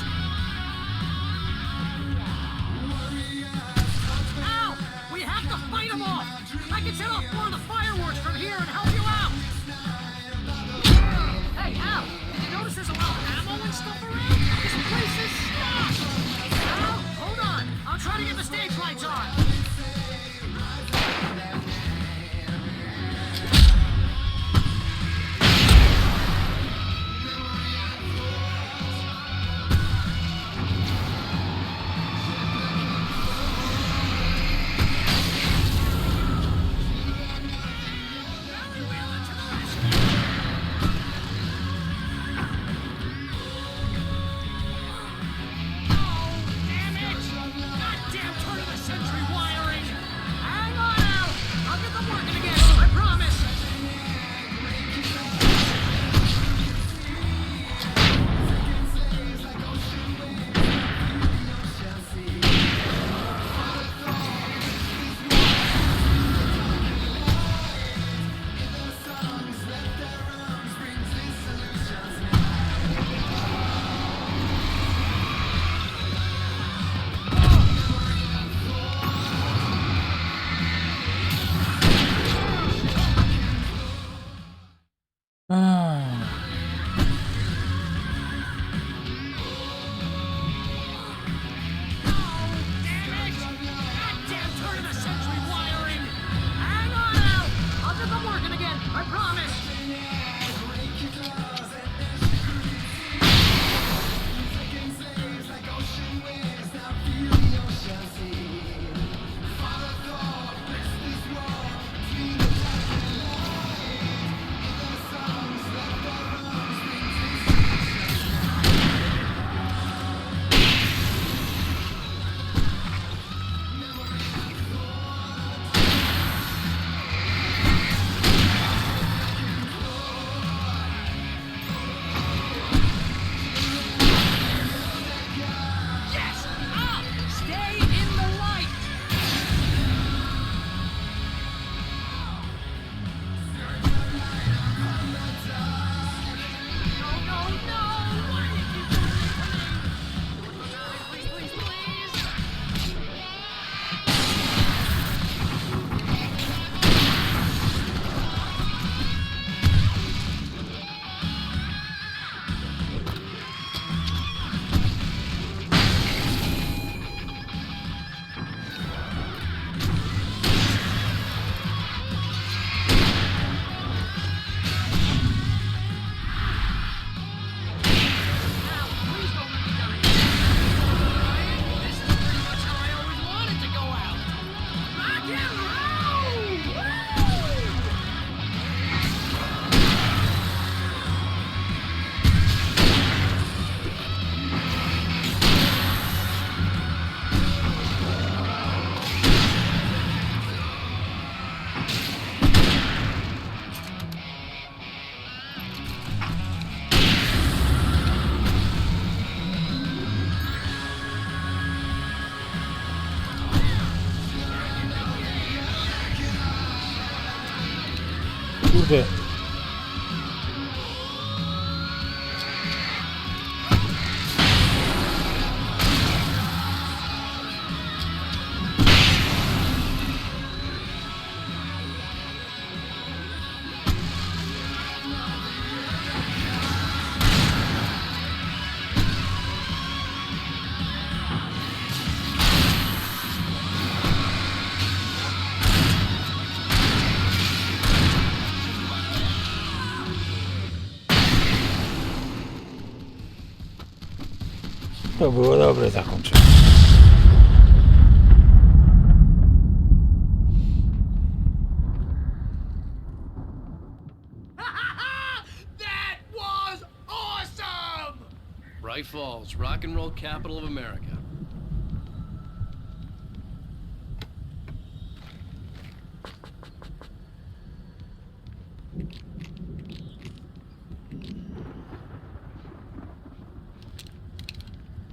Ow! We have to fight them off. I can set off more of the fireworks from here and help you out. Hey, Al, did you notice there's a lot of ammo and stuff around? This place is stocked. Al, hold on. I'll try to get the stage lights on. kurde. To było dobre zakończenie. That was awesome! Bright Falls, rock and roll capital of America.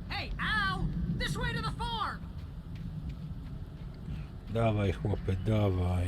Hey, Al! This way to the farm! Dawaj chłopie, dawaj.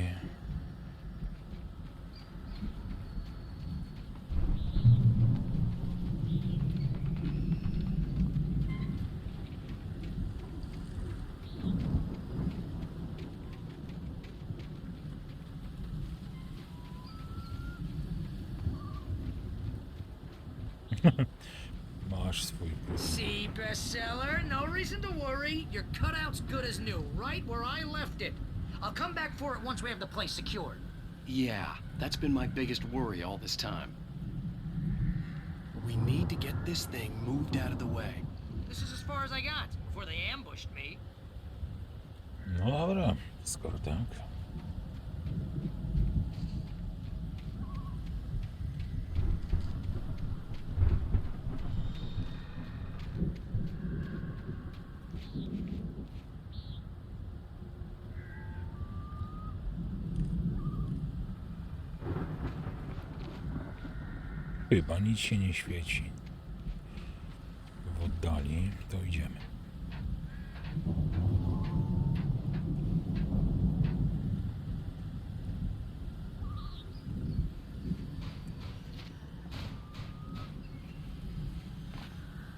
Masz swój plus. See, bestseller? No reason to worry. Your cutout's good as new, right where I left it. I'll come back for it once we have the place secured. Yeah, that's been my biggest worry all this time. We need to get this thing moved out of the way. This is as far as I got before they ambushed me. No dobra, skoro tak. Chyba nic się nie świeci. W oddali to idziemy.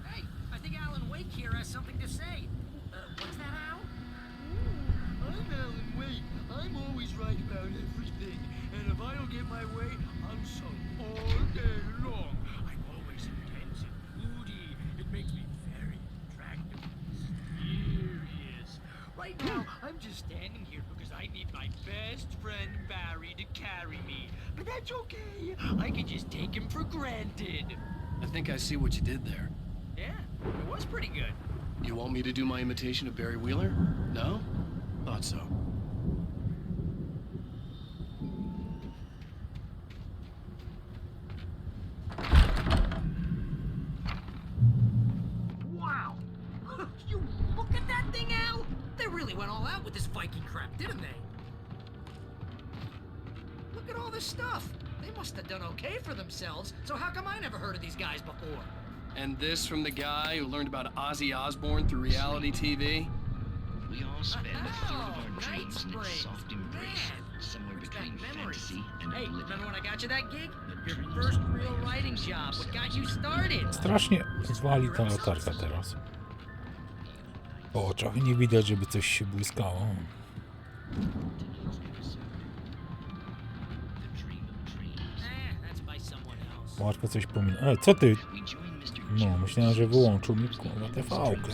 Hey, I think Alan Wake here has something to say. What's that, Al? I'm Alan Wake. I'm always right about everything. And if I don't get my way, I'm so all day long. I'm always intense and moody. It makes me very attractive and mysterious. Right now, I'm just standing here because I need my best friend Barry to carry me. But that's okay. I can just take him for granted. I think I see what you did there. Yeah, it was pretty good. You want me to do my imitation of Barry Wheeler? No? Thought so. Wow! You look at that thing, Al! They really went all out with this Viking crap, didn't they? Look at all this stuff. They must have done okay for themselves, so how come I never heard of these guys before? And this from the guy who learned about Ozzy Osbourne through reality TV? We all spend a third of our Night dreams in its Springs. soft embrace, Man, somewhere brings between back memories. fantasy and Hey, oblivion. remember when I got you that gig? Your first real writing job, what got you started? Strasznie zwali ta latarka teraz. Po oczach nie widać, żeby coś się błyskało. That's by someone else. Łatwo coś pominąć. Co ty? No, myślałem, że wyłączył mi kurwa TV-kę.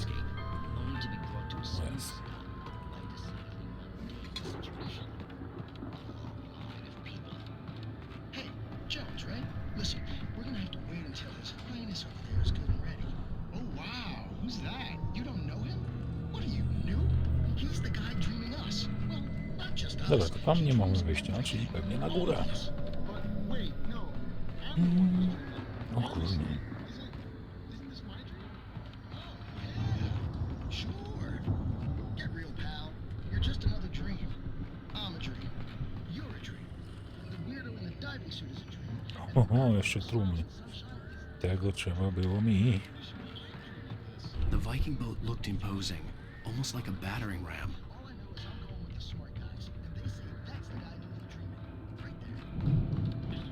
Hey, Jones, right? Listen, we're gonna have to wait until his highness over there is good and ready. Oh, wow. Who's that? You don't know him? What are you, new? He's the guy dreaming us. Well, not just us. Dobra, to tam nie mamy wyjścia, czyli pewnie na górę. But wait, no. O kurde. Sure. Get real, pal. You're just another dream. I'm a dream. You're a dream. And the weirdo in the diving suit is a dream. Oho, jeszcze trumny. Tego trzeba było mi. The Viking boat looked imposing, almost like a battering ram. All I know is I'm going with the smart guys, and they say that's the guy doing the dreaming. Right there.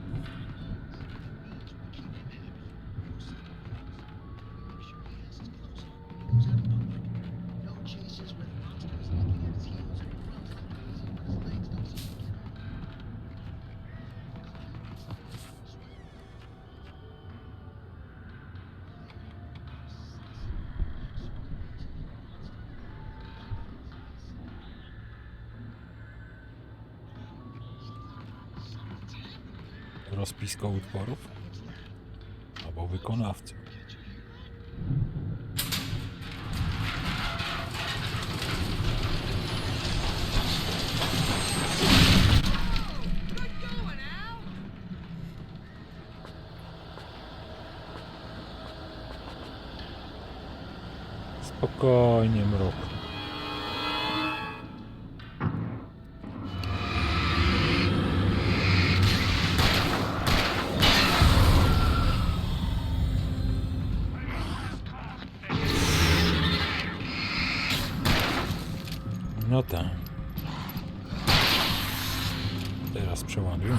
rozpiska utworów albo wykonawcy. Spokojnie, mrok. No tak. Teraz przeładuj.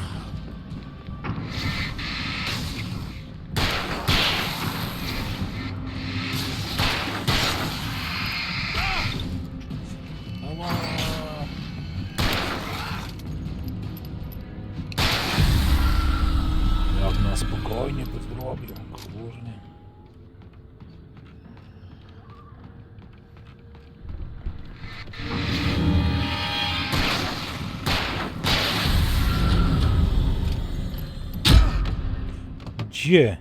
Jak na spokojnie to zrobił, kurde. Gdzie?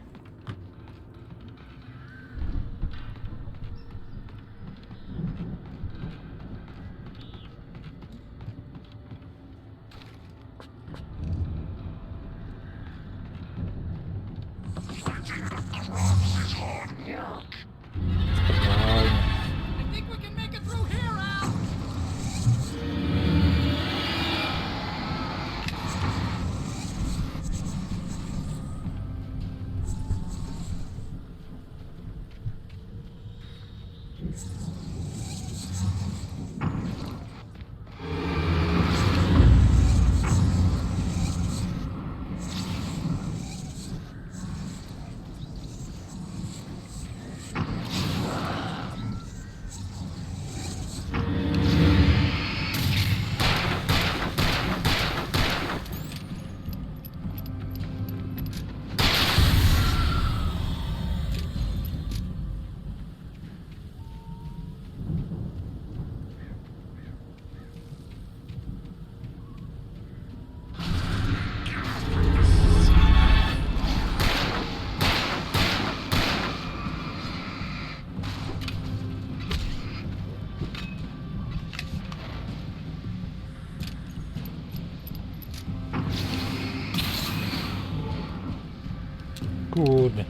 Kurde,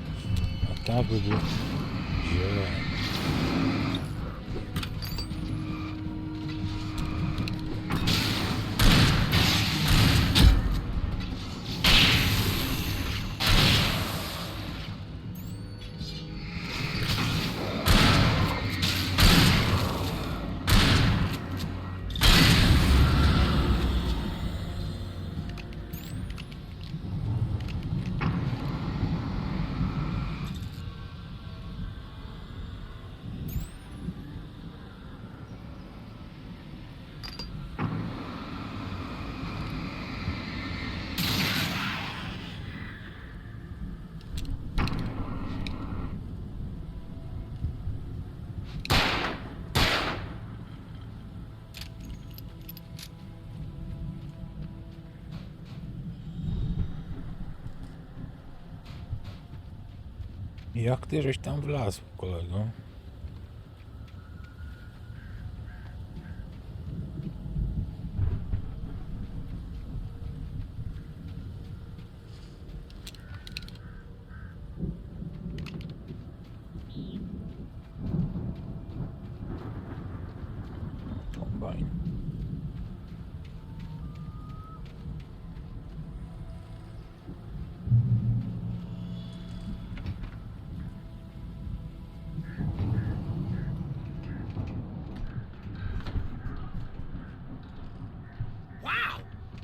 a tak by było źle. Jak ty żeś tam wlazł, kolego? Kombajn.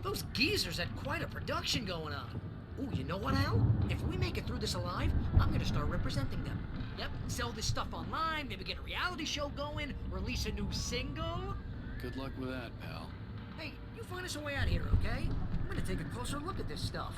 Those geezers had quite a production going on. Ooh, you know what, Al? If we make it through this alive, I'm gonna start representing them. Yep, sell this stuff online, maybe get a reality show going, release a new single. Good luck with that, pal. Hey, you find us a way out here, okay? I'm gonna take a closer look at this stuff.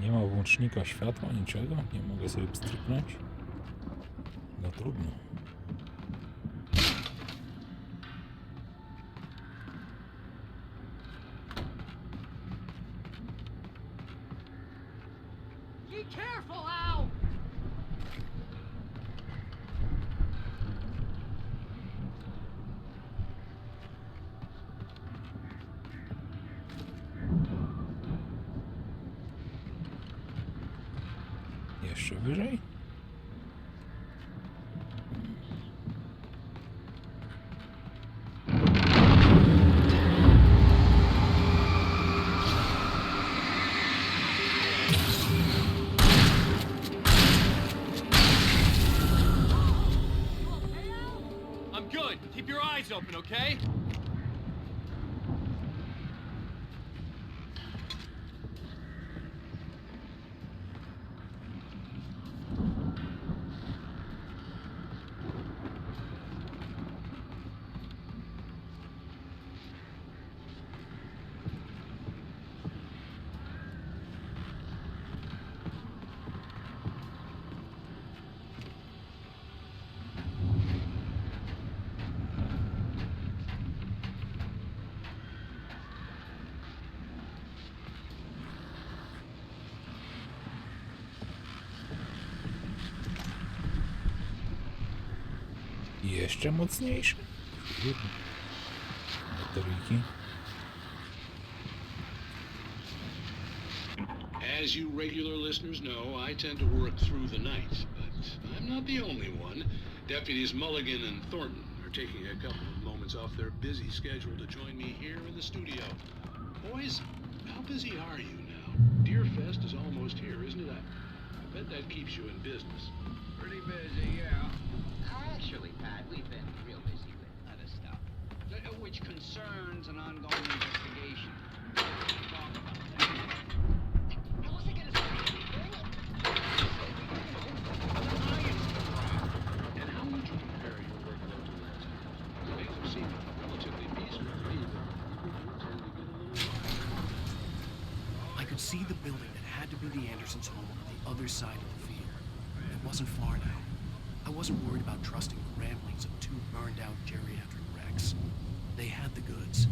Nie ma włącznika światła, niczego? Nie mogę sobie pstryknąć? No trudno. Be careful, Al! Jeszcze wyżej? I'm good. Keep your eyes open, okay? Jeszcze mocniejszy. Bateryjki. As you regular listeners know, I tend to work through the night, but I'm not the only one. Deputies Mulligan and Thornton are taking a couple of moments off their busy schedule to join me here in the studio. Boys, how busy are you now? Deerfest is almost here, isn't it? I bet that keeps you in business. Pretty busy, yeah. Actually, Pat, we've been real busy with other stuff, which concerns an ongoing investigation. Talk about that. I wasn't gonna say anything. And how would you compare your work there to last time? Things have seemed relatively peaceful to me, but people tend to get a little wild. I could see the building that had to be the Andersons' home on the other side of the field. It wasn't far now. I wasn't worried about trusting the ramblings of two burned-out geriatric wrecks. They had the goods.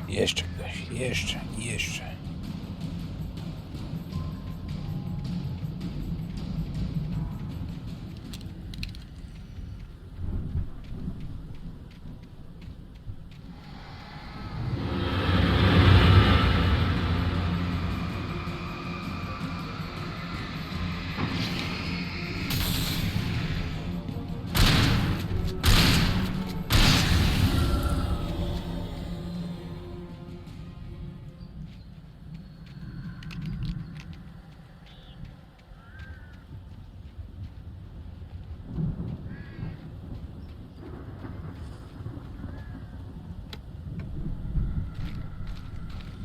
Jeszcze ktoś, jeszcze.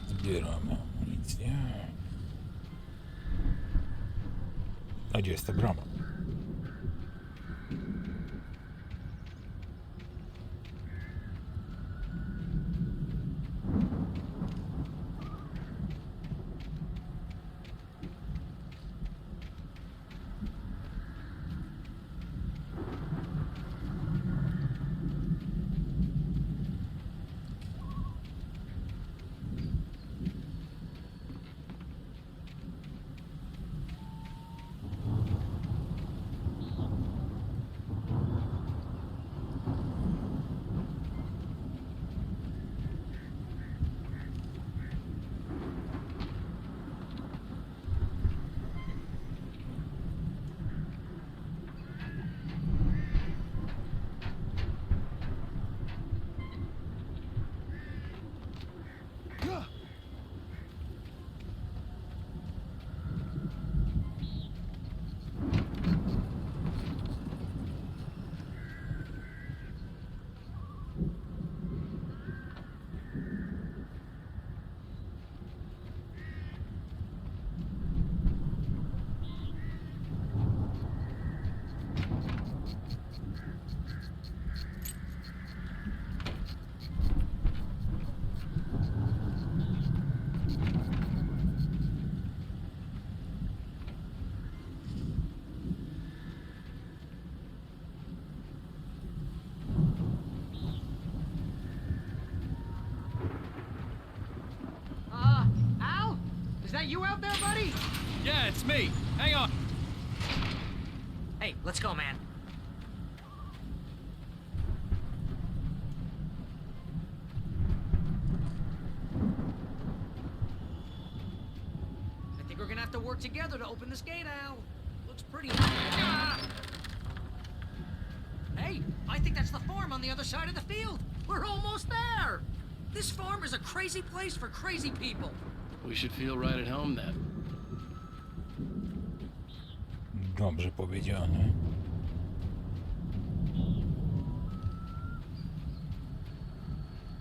Zbieramy amunicję. A gdzie jest ta brama? you out there, buddy? Yeah, it's me. Hang on. Hey, let's go, man. I think we're gonna have to work together to open this gate, Al. Looks pretty... Ah! Hey, I think that's the farm on the other side of the field. We're almost there. This farm is a crazy place for crazy people. We should feel right at home then. Dobrze powiedziane.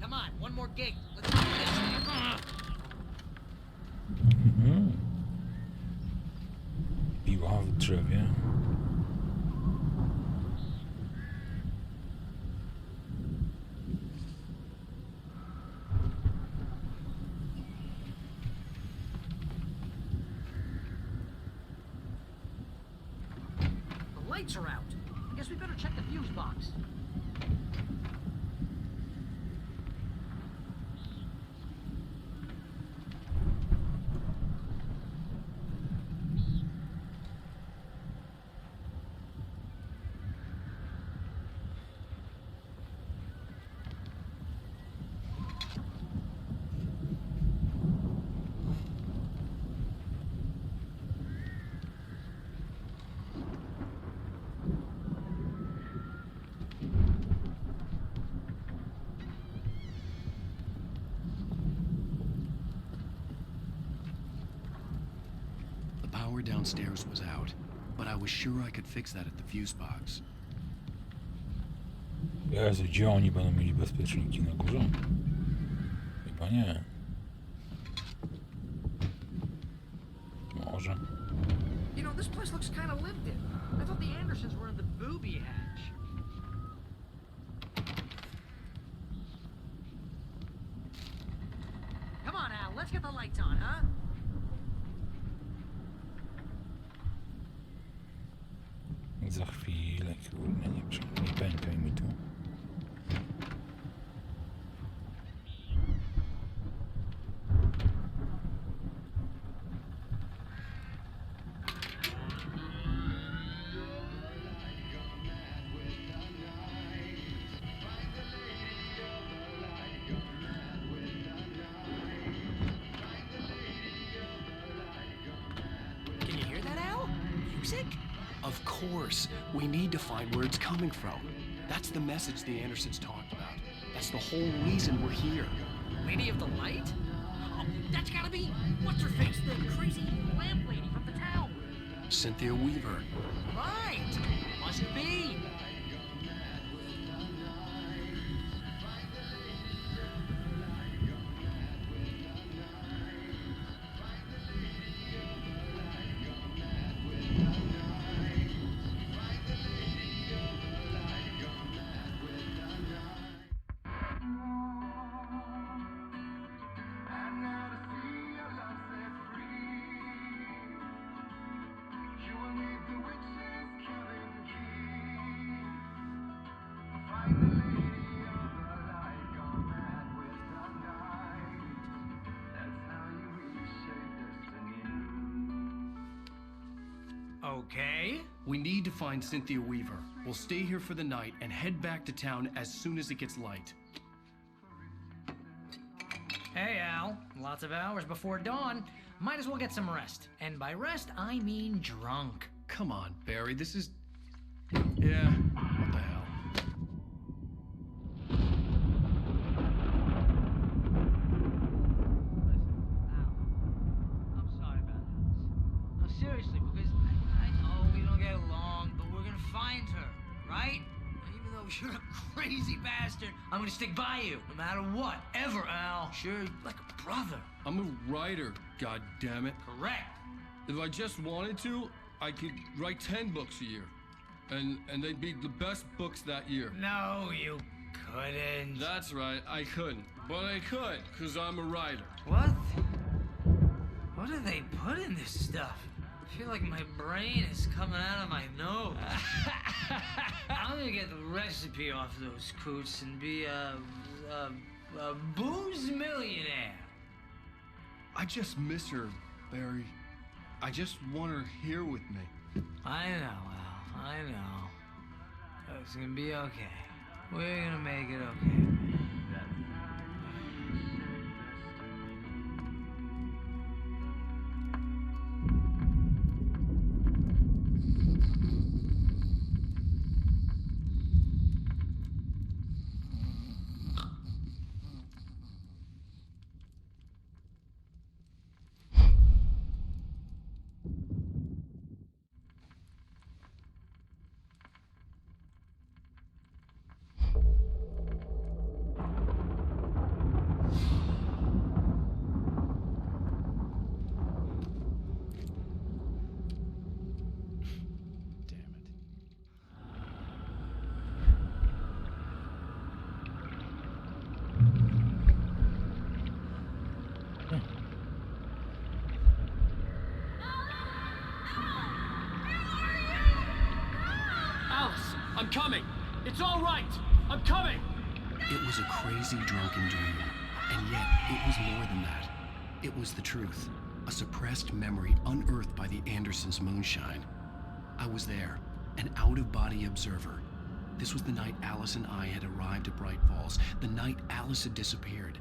Come on, one more gate. Let's do this. Piła w drzewie. The lights are out. I guess we better check the fuse box. The power downstairs was out, but I was sure I could fix that at the fuse box. Jezu, gdzie oni będą mieli bezpieczniki na górze? Chyba nie. Może. You know, this place looks kind of lived in. I thought the Andersons were in the booby hatch. Come on, Al, let's get the lights on, huh? Za chwilę, kurde, nie pękaj mi tu. Can you hear that, Al? Music? Of course, we need to find where it's coming from. That's the message the Andersons talked about. That's the whole reason we're here. Lady of the Light? Oh, that's gotta be... What's her face? The crazy lamp lady from the town. Cynthia Weaver. Right. Must be. Okay. We need to find Cynthia Weaver. We'll stay here for the night and head back to town as soon as it gets light. Hey, Al. Lots of hours before dawn. Might as well get some rest. And by rest, I mean drunk. Come on, Barry, this is... Yeah, what the hell? I'm sorry about this. No, seriously, because I know we don't get along, but we're gonna find her, right? And even though you're a crazy bastard, I'm gonna stick by you, no matter what, ever, Al. Sure, like a brother. I'm a writer, goddammit. Correct. If I just wanted to, I could write 10 books a year. And they'd be the best books that year. No, you couldn't. That's right, I couldn't. But I could, because I'm a writer. What? What do they put in this stuff? I feel like my brain is coming out of my nose. I'm gonna get the recipe off those coots and be a booze millionaire. I just miss her Barry. I just want her here with me. I know, Al. I know. It's gonna be okay. We're gonna make it okay. I'm coming! It's all right! I'm coming! It was a crazy drunken dream, and yet it was more than that. It was the truth, a suppressed memory unearthed by the Andersons' moonshine. I was there, an out-of-body observer. This was the night Alice and I had arrived at Bright Falls, the night Alice had disappeared.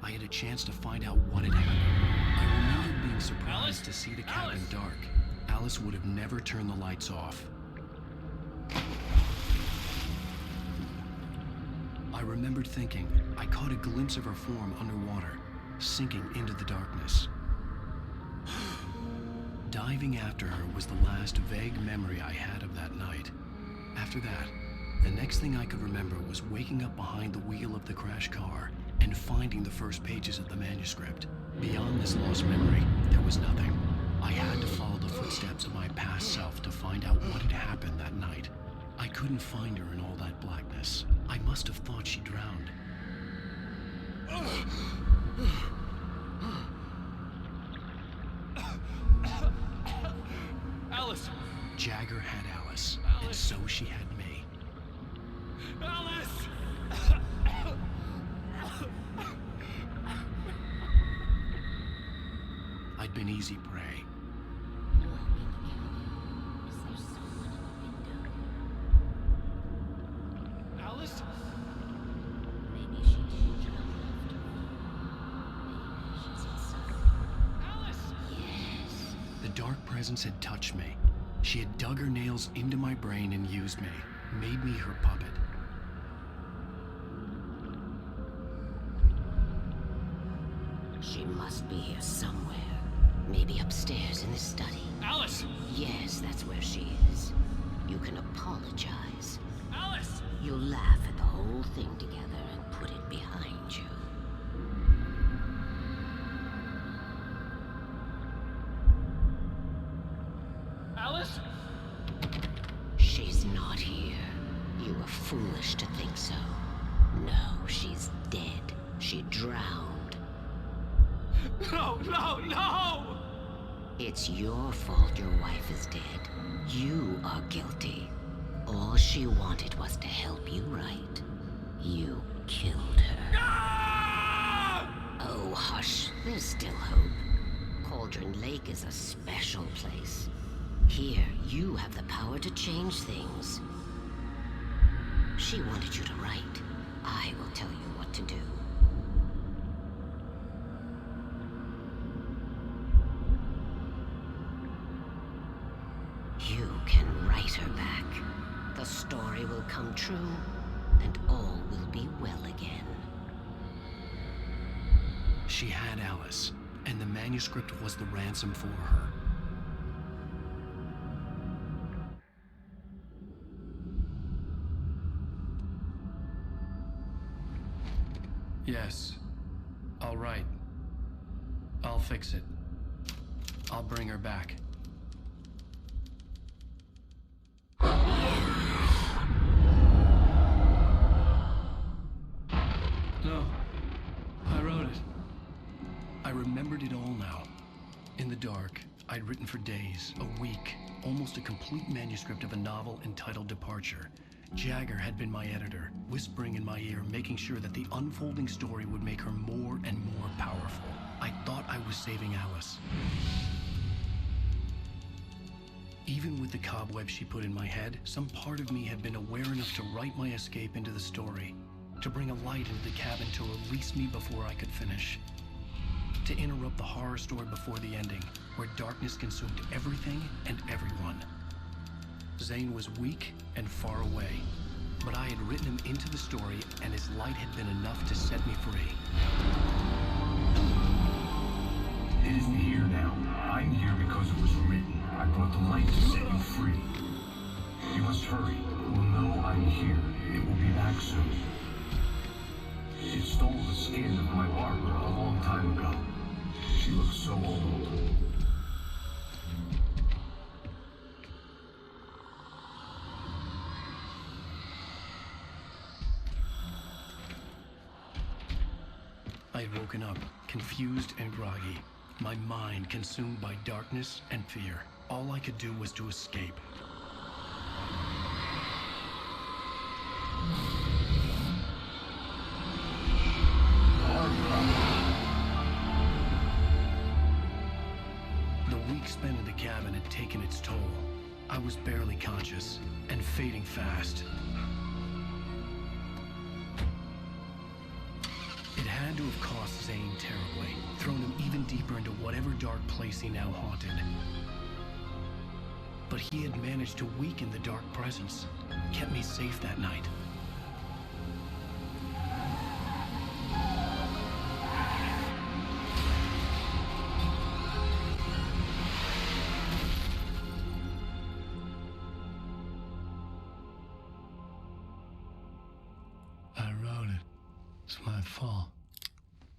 I had a chance to find out what had happened. I remembered being surprised to see the cabin dark. Alice would have never turned the lights off. I remembered thinking I caught a glimpse of her form underwater, sinking into the darkness. Diving after her was the last vague memory I had of that night. After that, the next thing I could remember was waking up behind the wheel of the crashed car and finding the first pages of the manuscript. Beyond this lost memory, there was nothing. I had to follow the footsteps of my past self to find out what had happened that night. I couldn't find her in all that blackness. I must have thought she drowned. Alice! Jagger had Alice, and so she had me. Alice! I'd been easy prey. Alice? The dark presence had touched me. She had dug her nails into my brain and used me, made me her puppet. She must be here somewhere. Maybe upstairs in the study. Alice! Yes, that's where she is. You can apologize. Alice! You'll laugh at the whole thing together and put it behind you. Alice? She's not here. You were foolish to think so. No, she's dead. She drowned. No, no, no! It's your fault your wife is dead. You are guilty. All she wanted was to help you right. You killed her. Oh, hush. There's still hope. Cauldron Lake is a special place. Here, you have the power to change things. She wanted you to write. I will tell you what to do. You can write her back. The story will come true, and all will be well again. She had Alice, and the manuscript was the ransom for her. Yes. I'll write. I'll fix it. I'll bring her back. No. I wrote it. I remembered it all now. In the dark, I'd written for days, a week, almost a complete manuscript of a novel entitled Departure. Jagger had been my editor, whispering in my ear, making sure that the unfolding story would make her more and more powerful. I thought I was was saving Alice. Even with the cobweb she put in my head, some part of me had been aware enough to write my escape into the story, to bring a light into the cabin to release me before I could finish, to interrupt the horror story before the ending, where darkness consumed everything and everyone. Zane was weak and far away, but I had written him into the story, and his light had been enough to set me free. It isn't here now. I'm here because it was written. I brought the light to set you free. You must hurry. We'll know I'm here. It will be back soon. It stole the skin of my Barbara a long time ago. She looks so old. I had woken up, confused and groggy, my mind consumed by darkness and fear. All I could do was to escape. The week spent in the cabin had taken its toll. I was barely conscious and fading fast. It had to have cost Zane terribly, thrown him even deeper into whatever dark place he now haunted. But he had managed to weaken the dark presence, kept me safe that night. I wrote it. It's my fault.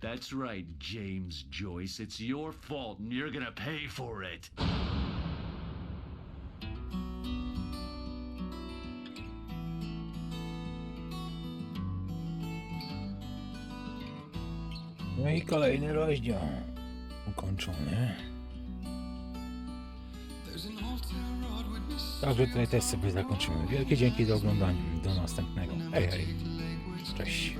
That's right, James Joyce. It's your fault, and you're gonna pay for it. No i kolejny rozdział ukończony. Także tutaj też sobie zakończymy. Wielkie dzięki za oglądanie. Do następnego. Hej, hej. Cześć.